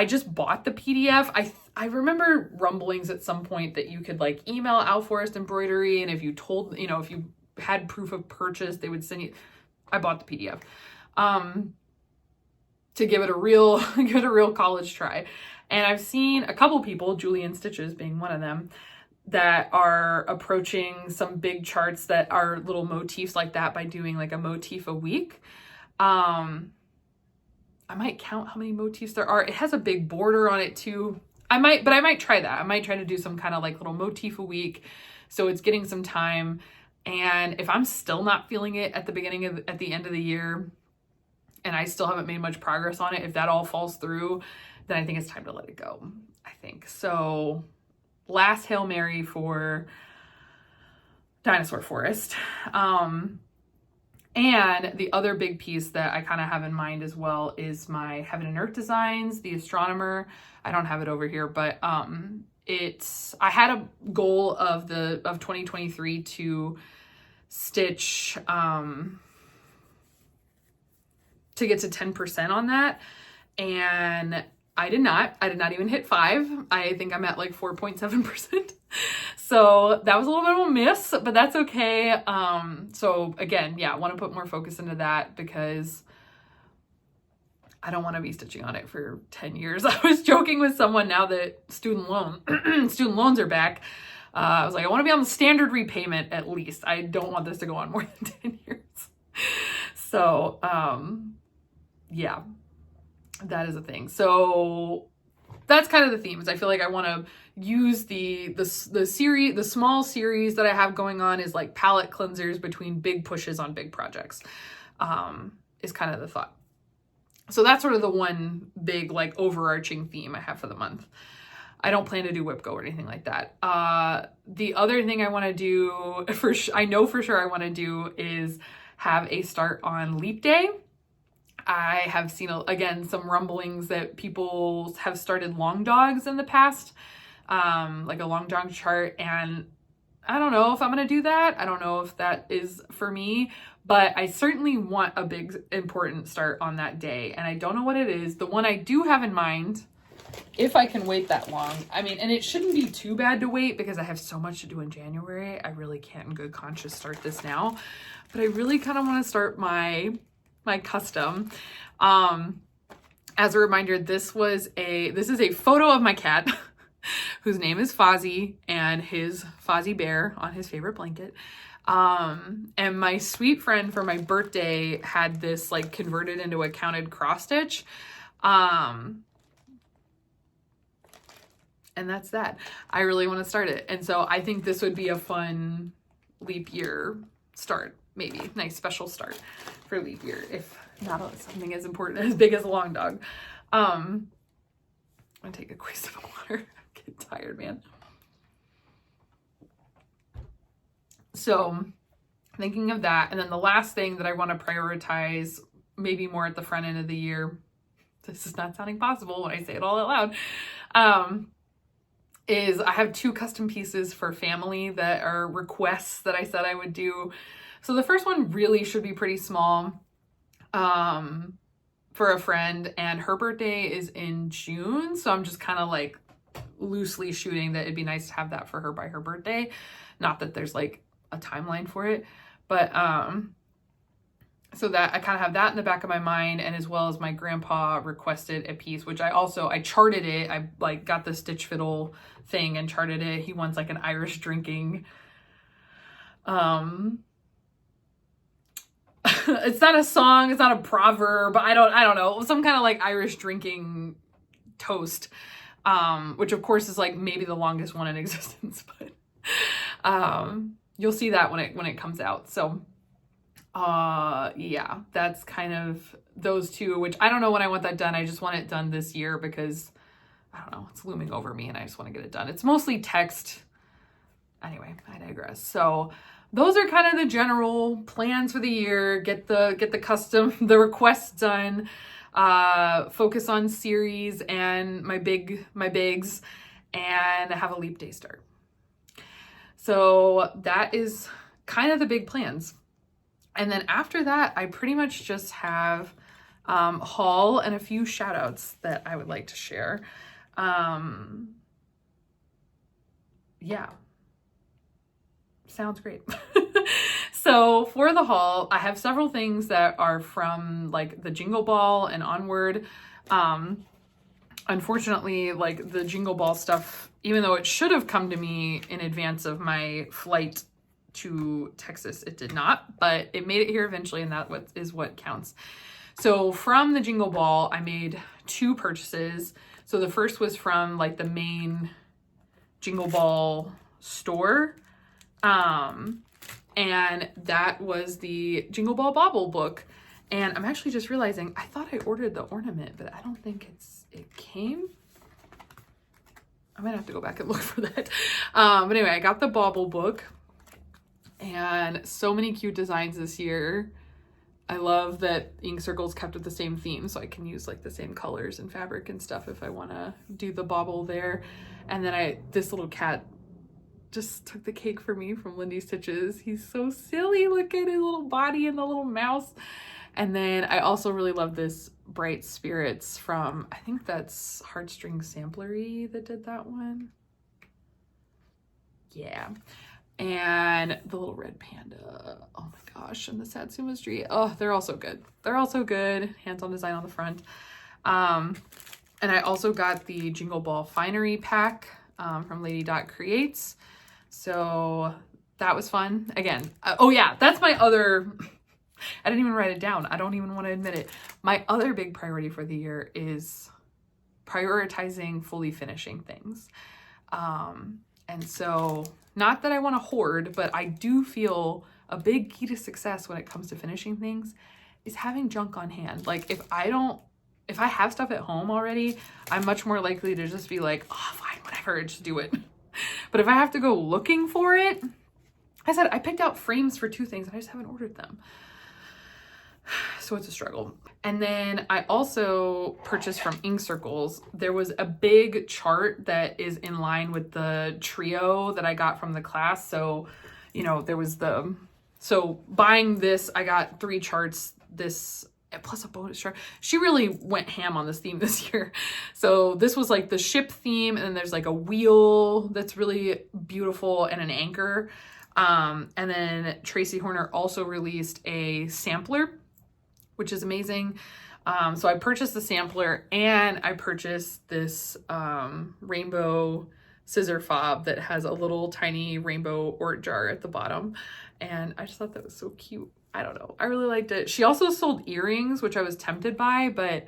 just bought the PDF. I remember rumblings at some point that you could like email Owl Forest Embroidery, and if you told, you know, if you had proof of purchase, they would send you. I bought the PDF. To give it a real college try. And I've seen a couple people, Julian Stitches being one of them, that are approaching some big charts that are little motifs like that by doing like a motif a week. I might count how many motifs there are. It has a big border on it too. I might try that. I might try to do some kind of like little motif a week, so it's getting some time. And if I'm still not feeling it at the end of the year, and I still haven't made much progress on it, if that all falls through, then I think it's time to let it go, I think. So last Hail Mary for Dinosaur Forest. And the other big piece that I kind of have in mind as well is my Heaven and Earth Designs, the Astronomer. I don't have it over here, but I had a goal of 2023 to stitch to get to 10% on that, and I did not even hit 5. I think I'm at like 4.7%. So that was a little bit of a miss, but that's okay. So again, yeah, I want to put more focus into that because I don't want to be stitching on it for 10 years. I was joking with someone now that student loans are back. I was like, I want to be on the standard repayment at least. I don't want this to go on more than 10 years. So, yeah, that is a thing. So that's kind of the themes. I feel like I want to use the small series that I have going on is like palette cleansers between big pushes on big projects, is kind of the thought. So that's sort of the one big like overarching theme I have for the month. I don't plan to do whip go or anything like that. The other thing I want to do I know for sure I want to do is have a start on Leap Day. I have seen, again, some rumblings that people have started long dogs in the past, like a long dog chart, and I don't know if I'm going to do that. I don't know if that is for me, but I certainly want a big, important start on that day, and I don't know what it is. The one I do have in mind, if I can wait that long, I mean, and it shouldn't be too bad to wait because I have so much to do in January. I really can't in good conscience start this now, but I really kind of want to start my custom. As a reminder, this is a photo of my cat whose name is Fozzie, and his Fozzie bear on his favorite blanket. And my sweet friend for my birthday had this like converted into a counted cross stitch. And that's that. I really want to start it. And so I think this would be a fun leap year start, maybe. Nice special start for leap year, if not something as important, as big as a long dog. I'm going to take a quick sip of water. I'm getting tired, man. So thinking of that. And then the last thing that I want to prioritize, maybe more at the front end of the year, this is not sounding possible when I say it all out loud, is I have 2 custom pieces for family that are requests that I said I would do. So the first one really should be pretty small, for a friend, and her birthday is in June. So I'm just kind of like loosely shooting that it'd be nice to have that for her by her birthday. Not that there's like a timeline for it, but, so that I kind of have that in the back of my mind, and as well as my grandpa requested a piece, which I charted it. I like got the Stitch Fiddle thing and charted it. He wants like an Irish drinking, it's not a song, it's not a proverb, I don't know, some kind of like Irish drinking toast, which of course is like maybe the longest one in existence, but you'll see that when it comes out. So yeah, that's kind of those 2, which I don't know when I want that done. I just want it done this year because I don't know, it's looming over me and I just want to get it done. It's mostly text. Anyway, I digress. So those are kind of the general plans for the year. Get the requests done, focus on series and my bigs, and have a leap day start. So that is kind of the big plans. And then after that, I pretty much just have haul and a few shout outs that I would like to share. Yeah, sounds great. So for the haul, I have several things that are from like the Jingle Ball and onward. Unfortunately, like the Jingle Ball stuff, even though it should have come to me in advance of my flight to Texas, it did not, but it made it here eventually, and that is what counts. So from the Jingle Ball, I made 2 purchases. So the first was from like the main Jingle Ball store, and that was the Jingle Ball Bobble book. And I'm actually just realizing I thought I ordered the ornament, but I don't think it came. I might have to go back and look for that. But anyway, I got the Bobble book. And so many cute designs this year. I love that Ink Circles kept with the same theme, so I can use like the same colors and fabric and stuff if I want to do the Bobble there. And then this little cat just took the cake for me from Lindy Stitches. He's so silly. Look at his little body and the little mouse. And then I also really love this Bright Spirits from, I think that's Heartstring Samplery that did that one. Yeah. And the little red panda, oh my gosh, and the Satsuma's tree. Oh, they're all so good. They're all so good. Hands-on design on the front. And I also got the Jingle Ball Finery pack from Lady Dot Creates. So that was fun. Again, oh yeah, that's my other, I didn't even write it down. I don't even want to admit it. My other big priority for the year is prioritizing fully finishing things. And so, not that I want to hoard, but I do feel a big key to success when it comes to finishing things is having junk on hand. Like if I have stuff at home already, I'm much more likely to just be like, oh, fine, whatever, just do it. But if I have to go looking for it, I picked out frames for 2 things and I just haven't ordered them. So it's a struggle. And then I also purchased from Ink Circles. There was a big chart that is in line with the trio that I got from the class. So, you know, there was so buying this, I got 3 charts, this plus a bonus chart. She really went ham on this theme this year. So this was like the ship theme, and then there's like a wheel that's really beautiful and an anchor. And then Tracy Horner also released a sampler, which is amazing. So I purchased the sampler and I purchased this rainbow scissor fob that has a little tiny rainbow ort jar at the bottom. And I just thought that was so cute. I don't know. I really liked it. She also sold earrings, which I was tempted by, but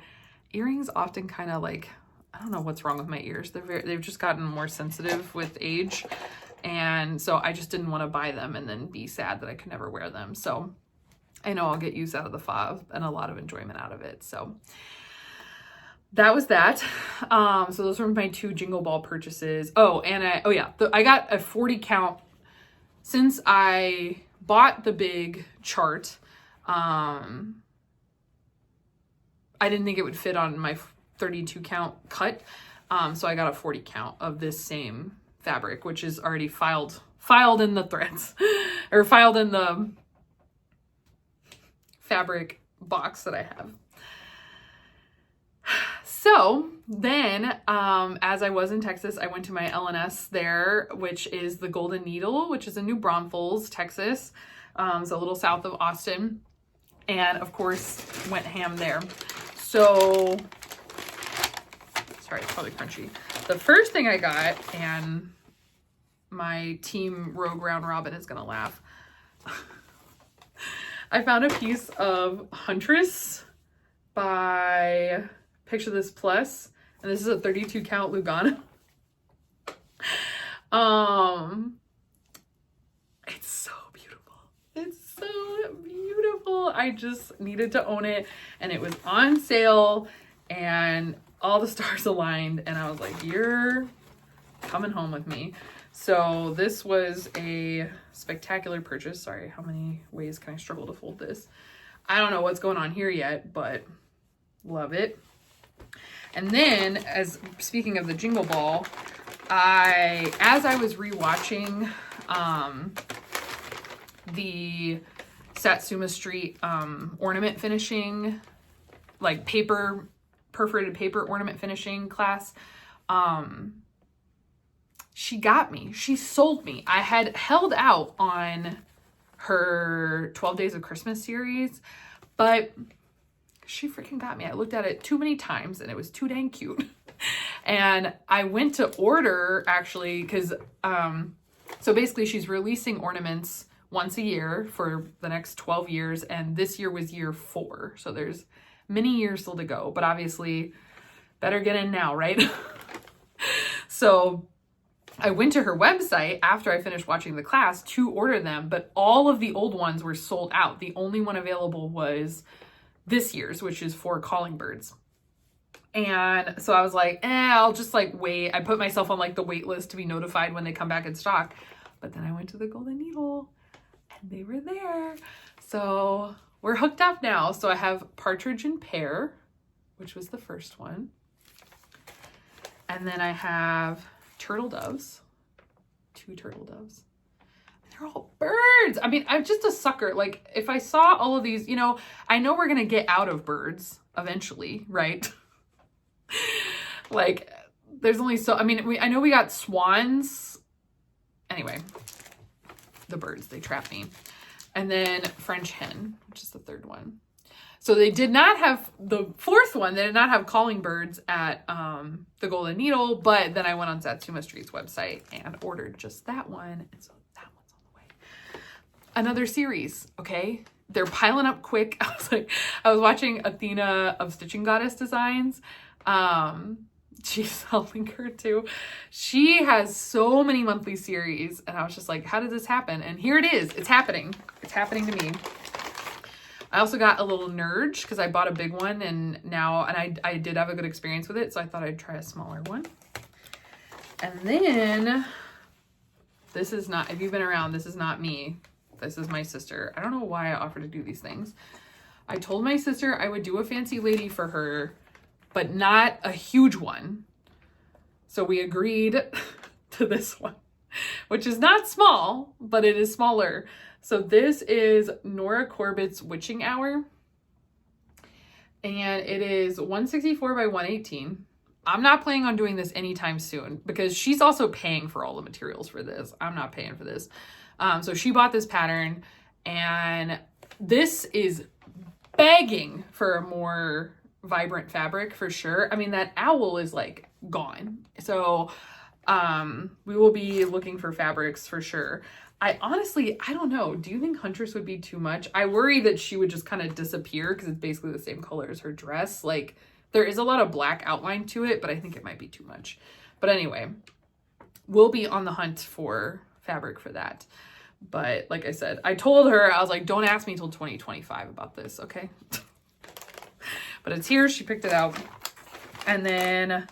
earrings often kind of like, I don't know what's wrong with my ears. They've just gotten more sensitive with age. And so I just didn't want to buy them and then be sad that I could never wear them. So I know I'll get use out of the fob and a lot of enjoyment out of it. So that was that. So those were my 2 Jingle Ball purchases. Oh, and I got a 40 count since I bought the big chart. I didn't think it would fit on my 32 count cut. So I got a 40 count of this same fabric, which is already filed in the threads or filed in the fabric box that I have. So then, as I was in Texas, I went to my LNS there, which is the Golden Needle, which is in New Braunfels, Texas. It's a little south of Austin. And of course, went ham there. So, sorry, it's probably crunchy. The first thing I got, and my team Rogue Round Robin is going to laugh. I found a piece of Huntress by Picture This Plus, and this is a 32 count Lugana. It's so beautiful. It's so beautiful. I just needed to own it, and it was on sale, and all the stars aligned, and I was like, you're coming home with me. So this was a spectacular purchase. Sorry, how many ways can I struggle to fold this? I don't know what's going on here yet, but love it. And then, speaking of the Jingle Ball, as I was rewatching the Satsuma Street ornament finishing, like perforated paper ornament finishing class, she got me. She sold me. I had held out on her 12 Days of Christmas series, but she freaking got me. I looked at it too many times and it was too dang cute. And I went to order, actually, because so basically she's releasing ornaments once a year for the next 12 years, and this year was year 4. So there's many years still to go, but obviously better get in now, right? So I went to her website after I finished watching the class to order them, but all of the old ones were sold out. The only one available was this year's, which is for Calling Birds. And so I was like, I'll just like wait. I put myself on like the wait list to be notified when they come back in stock. But then I went to the Golden Needle and they were there. So we're hooked up now. So I have Partridge and Pear, which was the first one. And then I have Turtle Doves, 2 Turtle Doves. They're all birds. I mean, I'm just a sucker. Like, if I saw all of these, I know we're going to get out of birds eventually, right? Like, there's only I know we got swans. Anyway, the birds, they trap me. And then French hen, which is the 3rd one. So they did not have the 4th one. They did not have Calling Birds at the Golden Needle, but then I went on Satsuma Street's website and ordered just that one. And so that one's on the way. Another series, okay? They're piling up quick. I was watching Athena of Stitching Goddess Designs. I'll link her too. She has so many monthly series, and I was just like, how did this happen? And here it is. It's happening. It's happening to me. I also got a little Nurge because I bought a big one, and I did have a good experience with it, so I thought I'd try a smaller one. And then this is not, if you've been around, this is not me. This is my sister. I don't know why I offered to do these things. I told my sister I would do a fancy lady for her, but not a huge one. So we agreed to this one, which is not small, but it is smaller. So this is Nora Corbett's Witching Hour. And it is 164 by 118. I'm not planning on doing this anytime soon because she's also paying for all the materials for this. I'm not paying for this. So she bought this pattern, and this is begging for a more vibrant fabric for sure. I mean, that owl is like gone. So we will be looking for fabrics for sure. I don't know. Do you think Huntress would be too much? I worry that she would just kind of disappear because it's basically the same color as her dress. Like, There is a lot of black outline to it, but I think it might be too much. But anyway, we'll be on the hunt for fabric for that. But like I said, I told her, I was like, don't ask me till 2025 about this, okay? But it's here. She picked it out. And then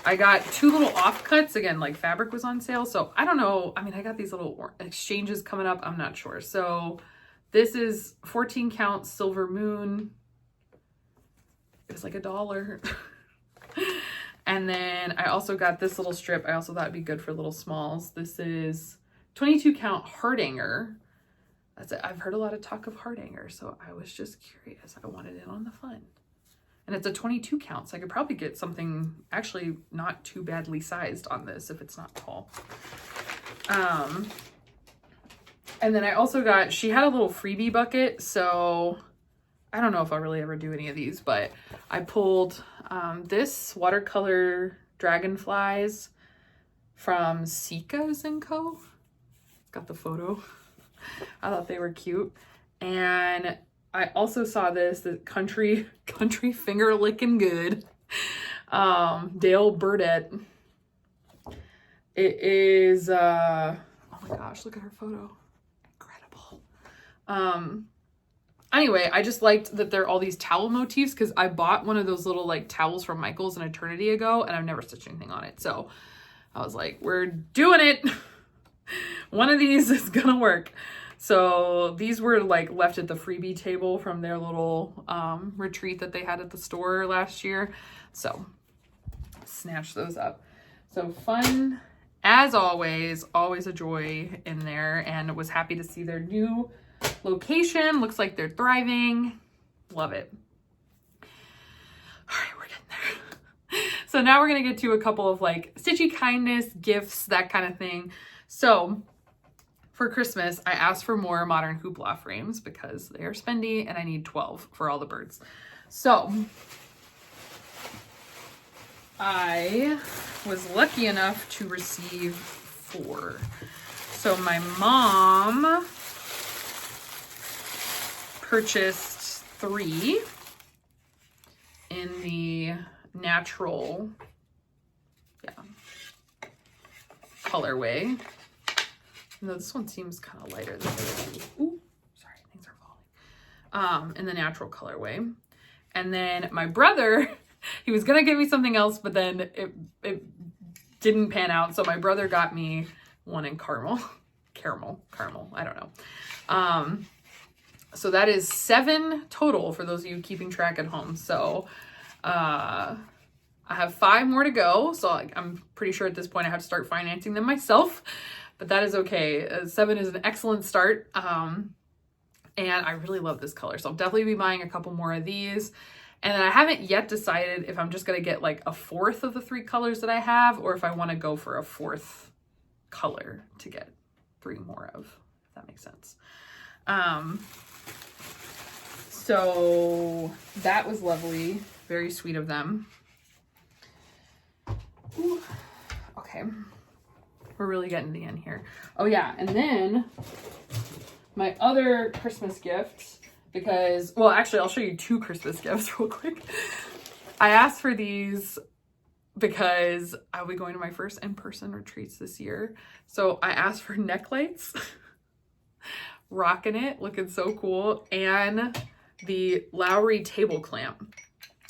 I got 2 little offcuts. Again, like fabric was on sale. So I don't know. I mean, I got these little exchanges coming up. I'm not sure. So this is 14 count Silver Moon. It was like $1. And then I also got this little strip. I also thought it'd be good for little smalls. This is 22 count Hardanger. That's it. I've heard a lot of talk of Hardanger, so I was just curious. I wanted it on the fun. And it's a 22 count, so I could probably get something actually not too badly sized on this if it's not tall. And then I also got, she had a little freebie bucket, so I don't know if I'll really ever do any of these, but I pulled this watercolor dragonflies from Sika's & Co. Got the photo. I thought they were cute. And I also saw this, the country finger licking good. Dale Burdett. It is, oh my gosh, look at her photo. Incredible. Anyway, I just liked that there are all these towel motifs because I bought one of those little like towels from Michael's an eternity ago and I've never stitched anything on it. So I was like, we're doing it. One of these is gonna work. So these were like left at the freebie table from their little retreat that they had at the store last year. So snatch those up. So fun as always a joy in there, and was happy to see their new location. Looks like they're thriving. Love it. All right, we're getting there. So now we're gonna get to a couple of like stitchy kindness, gifts, that kind of thing. So for Christmas, I asked for more modern hoopla frames because they are spendy and I need 12 for all the birds. So I was lucky enough to receive 4. So my mom purchased 3 in the natural, colorway. No, this one seems kind of lighter than the other 2. Ooh, sorry, things are falling. In the natural colorway. And then my brother, he was gonna give me something else, but then it didn't pan out. So my brother got me one in caramel, I don't know. So that is 7 total for those of you keeping track at home. So I have 5 more to go. So I'm pretty sure at this point I have to start financing them myself, but that is okay. 7 is an excellent start. And I really love this color. So I'll definitely be buying a couple more of these. And then I haven't yet decided if I'm just going to get like a 4th of the 3 colors that I have, or if I want to go for a 4th color to get 3 more of, if that makes sense. So that was lovely. Very sweet of them. Ooh. Okay. We're really getting to the end here. Oh yeah. And then my other Christmas gift, because, well, actually I'll show you 2 Christmas gifts real quick. I asked for these because I'll be going to my first in-person retreats this year. So I asked for neck lights, rocking it, looking so cool, and the Lowry table clamp.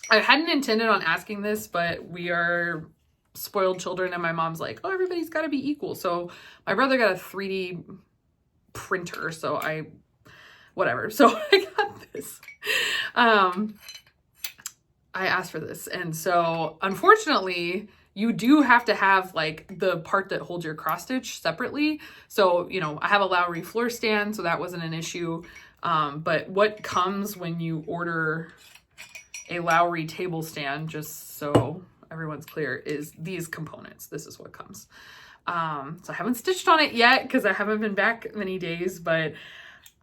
I hadn't intended on asking this, but we are spoiled children and my mom's like, oh, everybody's got to be equal. So my brother got a 3D printer, so whatever. So I got this. I asked for this. And so unfortunately, you do have to have like the part that holds your cross stitch separately. So, you know, I have a Lowry floor stand, so that wasn't an issue. But what comes when you order a Lowry table stand, just so everyone's clear, is these components. This is what comes. So I haven't stitched on it yet because I haven't been back many days, but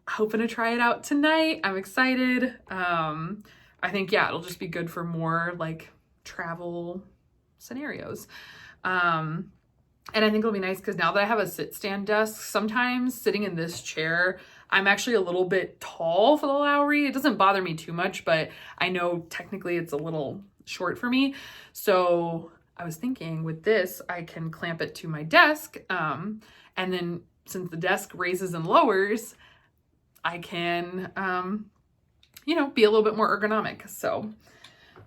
hoping to try it out tonight. I'm excited. I think, yeah, it'll just be good for more like travel scenarios. And I think it'll be nice because now that I have a sit stand desk, sometimes sitting in this chair, I'm actually a little bit tall for the Lowry. It doesn't bother me too much, but I know technically it's a little short for me. So I was thinking with this, I can clamp it to my desk. And then since the desk raises and lowers, I can, you know, be a little bit more ergonomic. So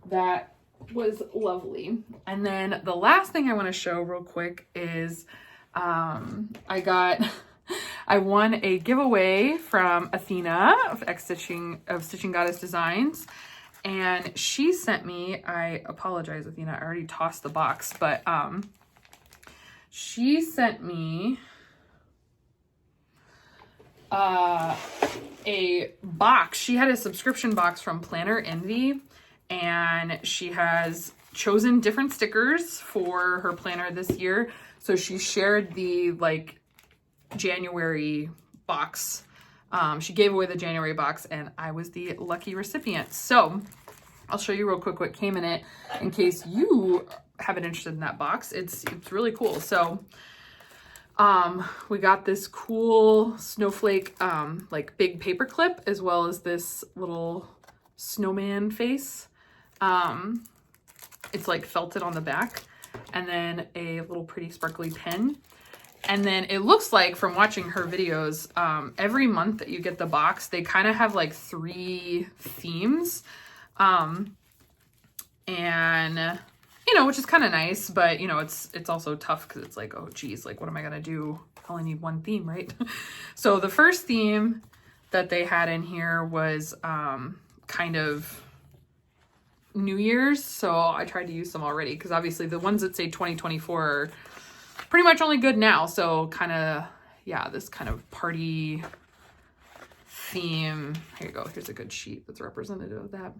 that was lovely. And then the last thing I want to show real quick is I won a giveaway from Athena of Stitching Goddess Designs, and she sent me, I apologize Athena, I already tossed the box, but she sent me a box. She had a subscription box from Planner Envy, and she has chosen different stickers for her planner this year. So she shared the like January box. She gave away the January box, and I was the lucky recipient. So I'll show you real quick what came in it in case you have an interest in that box. It's really cool. So we got this cool snowflake like big paper clip, as well as this little snowman face. It's like felted on the back, and then a little pretty sparkly pen. And then it looks like, from watching her videos, every month that you get the box, they kind of have like 3 themes. And, you know, which is kind of nice, but, you know, it's also tough because it's like, oh, geez, like, what am I going to do? I only need one theme, right? So the first theme that they had in here was kind of New Year's. So I tried to use some already because obviously the ones that say 2024 are pretty much only good now. So kind of, yeah, this kind of party theme. Here you go. Here's a good sheet that's representative of that.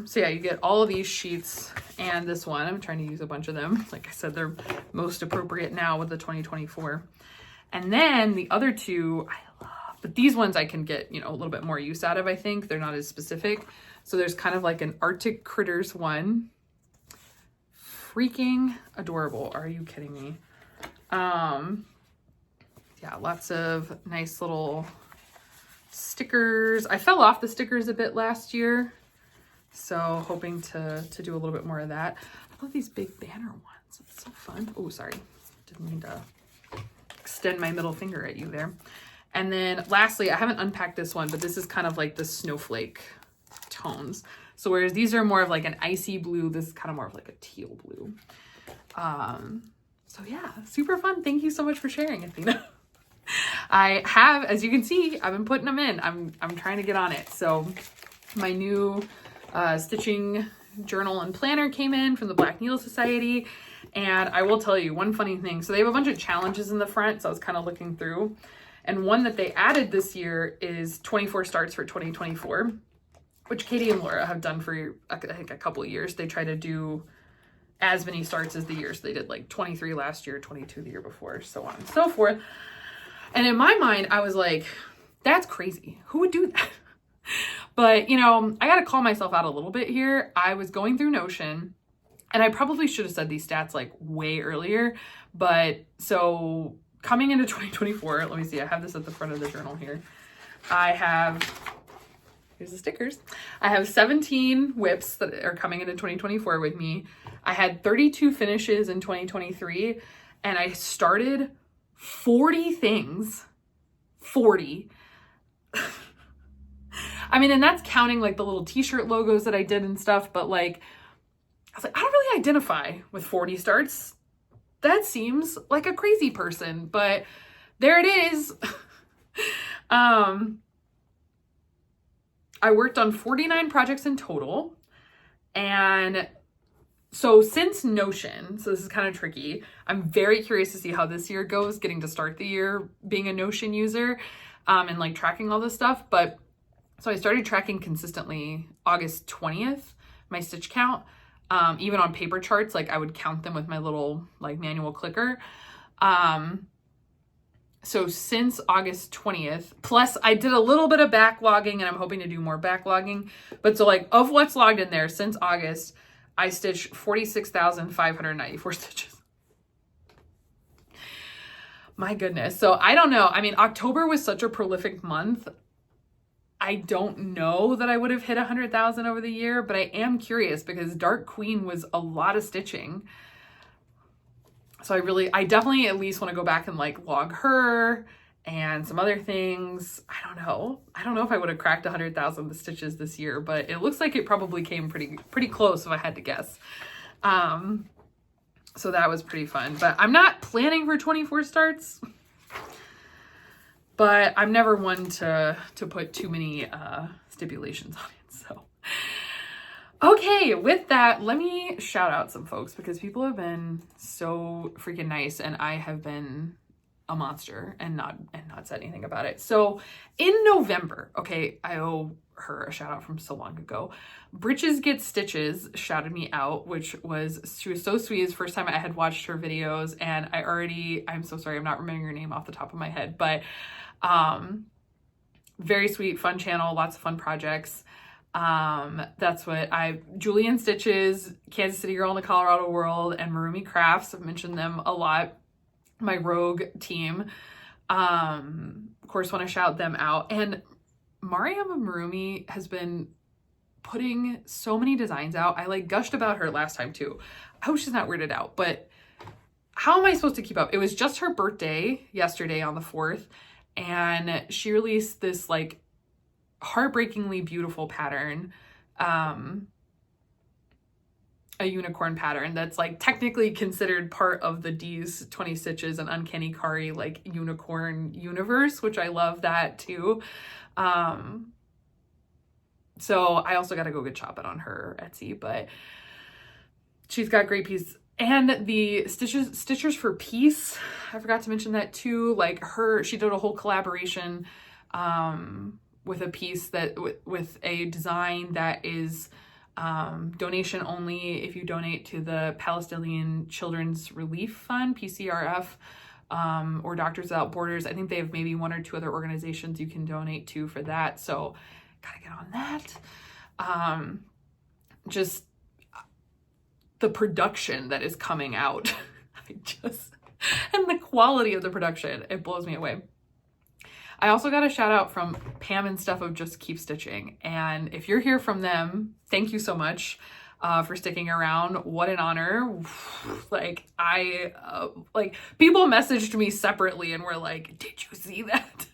So yeah, you get all of these sheets and this one. I'm trying to use a bunch of them. Like I said, they're most appropriate now with the 2024. And then the other 2, I love, but these ones I can get, you know, a little bit more use out of, I think. They're not as specific. So there's kind of like an Arctic Critters one. Freaking adorable. Are you kidding me? Yeah, lots of nice little stickers. I fell off the stickers a bit last year, so hoping to do a little bit more of that. I love these big banner ones. It's so fun. Oh, sorry. Didn't mean to extend my middle finger at you there. And then lastly, I haven't unpacked this one, but this is kind of like the snowflake tones. So whereas these are more of like an icy blue, this is kind of more of like a teal blue. So yeah, super fun. Thank you so much for sharing, Athena. I have, as you can see, I've been putting them in. I'm trying to get on it. So my new stitching journal and planner came in from the Black Needle Society. And I will tell you one funny thing. So they have a bunch of challenges in the front. So I was kind of looking through. And one that they added this year is 24 starts for 2024. Which Katie and Laura have done for, I think, a couple of years. They try to do as many starts as the year. So they did like 23 last year, 22 the year before, so on and so forth. And in my mind, I was like, that's crazy. Who would do that? But, you know, I got to call myself out a little bit here. I was going through Notion, and I probably should have said these stats like way earlier. But so coming into 2024, let me see. I have this at the front of the journal here. Here's the stickers. I have 17 whips that are coming into 2024 with me. I had 32 finishes in 2023, and I started 40 things. 40. I mean, and that's counting like the little t-shirt logos that I did and stuff, but like, I was like, I don't really identify with 40 starts. That seems like a crazy person, but there it is. I worked on 49 projects in total. And so since Notion, so this is kind of tricky, I'm very curious to see how this year goes, getting to start the year being a Notion user, and like tracking all this stuff. But so I started tracking consistently August 20th, my stitch count, even on paper charts, like I would count them with my little like manual clicker. So since August 20th, plus I did a little bit of backlogging, and I'm hoping to do more backlogging. But so like of what's logged in there since August, I stitched 46,594 stitches. My goodness. So I don't know. I mean, October was such a prolific month. I don't know that I would have hit 100,000 over the year, but I am curious because Dark Queen was a lot of stitching. So I definitely at least want to go back and like log her and some other things. I don't know. I don't know if I would have cracked 100,000 the stitches this year, but it looks like it probably came pretty close if I had to guess. So that was pretty fun, but I'm not planning for 24 starts, but I'm never one to put too many stipulations on it. So, okay, with that, let me shout out some folks because people have been so freaking nice and I have been a monster and not said anything about it. So in November, okay, I owe her a shout out from so long ago. Britches Get Stitches shouted me out, she was so sweet. It's the first time I had watched her videos, and I'm so sorry, I'm not remembering her name off the top of my head, but very sweet, fun channel, lots of fun projects. That's what Julian Stitches, Kansas City Girl in the Colorado World, and Marumi Crafts. I've mentioned them a lot. My Rogue team. Of course, want to shout them out. And Mariama Marumi has been putting so many designs out. I like gushed about her last time too. I hope she's not weirded out, but how am I supposed to keep up? It was just her birthday yesterday on the 4th, and she released this like heartbreakingly beautiful pattern, a unicorn pattern that's like technically considered part of the D's 20 Stitches and Uncanny Kari like unicorn universe, which I love that too. So I also got to go get shopping on her Etsy, but she's got great pieces. And the Stitchers for Peace, I forgot to mention that too. Like she did a whole collaboration with a piece that with a design that is donation only if you donate to the Palestinian Children's Relief Fund, PCRF, or Doctors Without Borders. I think they have maybe one or two other organizations you can donate to for that. So gotta get on that. Just the production that is coming out, and the quality of the production, it blows me away. I also got a shout out from Pam and Steph of Just Keep Stitching. And if you're here from them, thank you so much for sticking around. What an honor. Like people messaged me separately and were like, did you see that?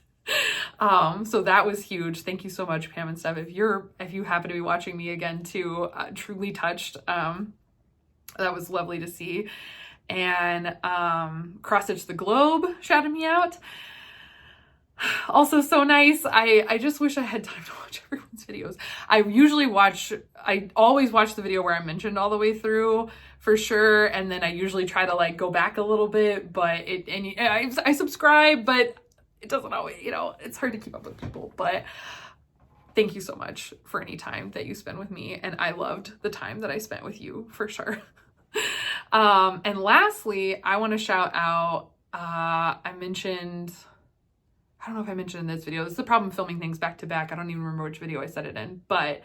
So that was huge. Thank you so much, Pam and Steph. If you happen to be watching me again too, truly touched. That was lovely to see. And Cross Stitch the Globe shouted me out. Also so nice. I just wish I had time to watch everyone's videos. I always watch the video where I'm mentioned all the way through for sure. And then I usually try to like go back a little bit, but I subscribe, but it doesn't always, it's hard to keep up with people. But thank you so much for any time that you spend with me. And I loved the time that I spent with you for sure. And lastly, I want to shout out, I don't know if I mentioned in this video, this is the problem filming things back to back. I don't even remember which video I said it in, but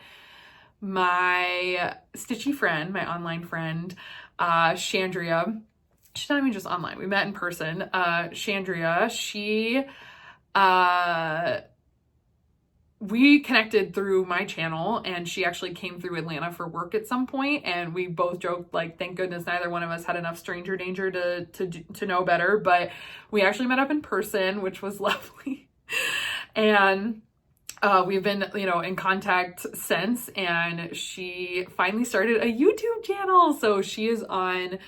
my Stitchy friend, my online friend, Chandria, she's not even just online, we met in person. Chandria, we connected through my channel, and she actually came through Atlanta for work at some point, and we both joked like, thank goodness neither one of us had enough stranger danger to know better, but we actually met up in person, which was lovely. And we've been, in contact since, and she finally started a YouTube channel. So she is on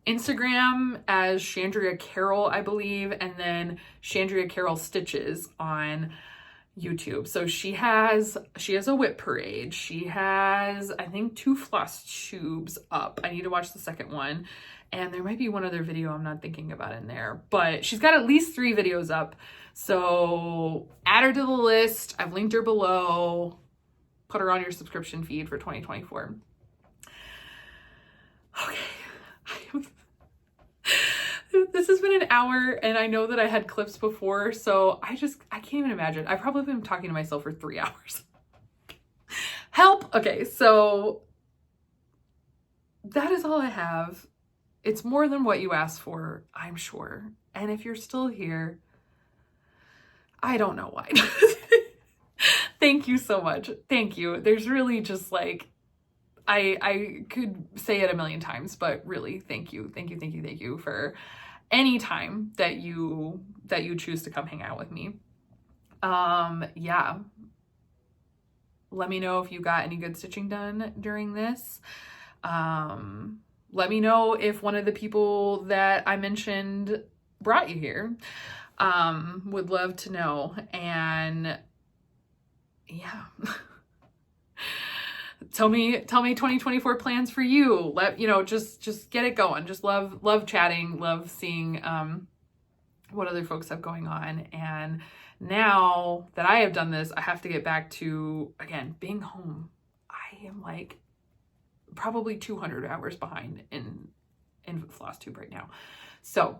Instagram as Chandria Carroll, I believe, and then Chandria Carroll Stitches on YouTube. So she has a whip parade. She has, I think, 2 Flosstubes up. I need to watch the second one. And there might be one other video I'm not thinking about in there, but she's got at least 3 videos up. So add her to the list. I've linked her below. Put her on your subscription feed for 2024. Okay. This has been an hour, and I know that I had clips before, so I can't even imagine. I've probably been talking to myself for 3 hours. Help! Okay, so that is all I have. It's more than what you asked for, I'm sure. And if you're still here, I don't know why. Thank you so much. Thank you. There's really just like, I could say it a million times, but really thank you. Thank you. Thank you. Thank you for any time that you choose to come hang out with me. Yeah. Let me know if you got any good stitching done during this. Let me know if one of the people that I mentioned brought you here. Would love to know. And yeah. Tell me 2024 plans for you. Let you know, just get it going. Just love chatting, love seeing what other folks have going on. And now that I have done this, I have to get back to, again, being home. I am like probably 200 hours behind in Flosstube right now. So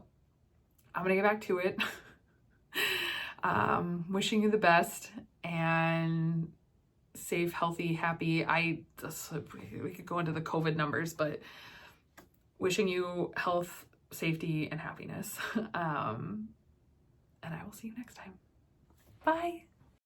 I'm gonna get back to it. Wishing you the best and safe, healthy, happy. We could go into the COVID numbers, but wishing you health, safety, and happiness. And I will see you next time. Bye.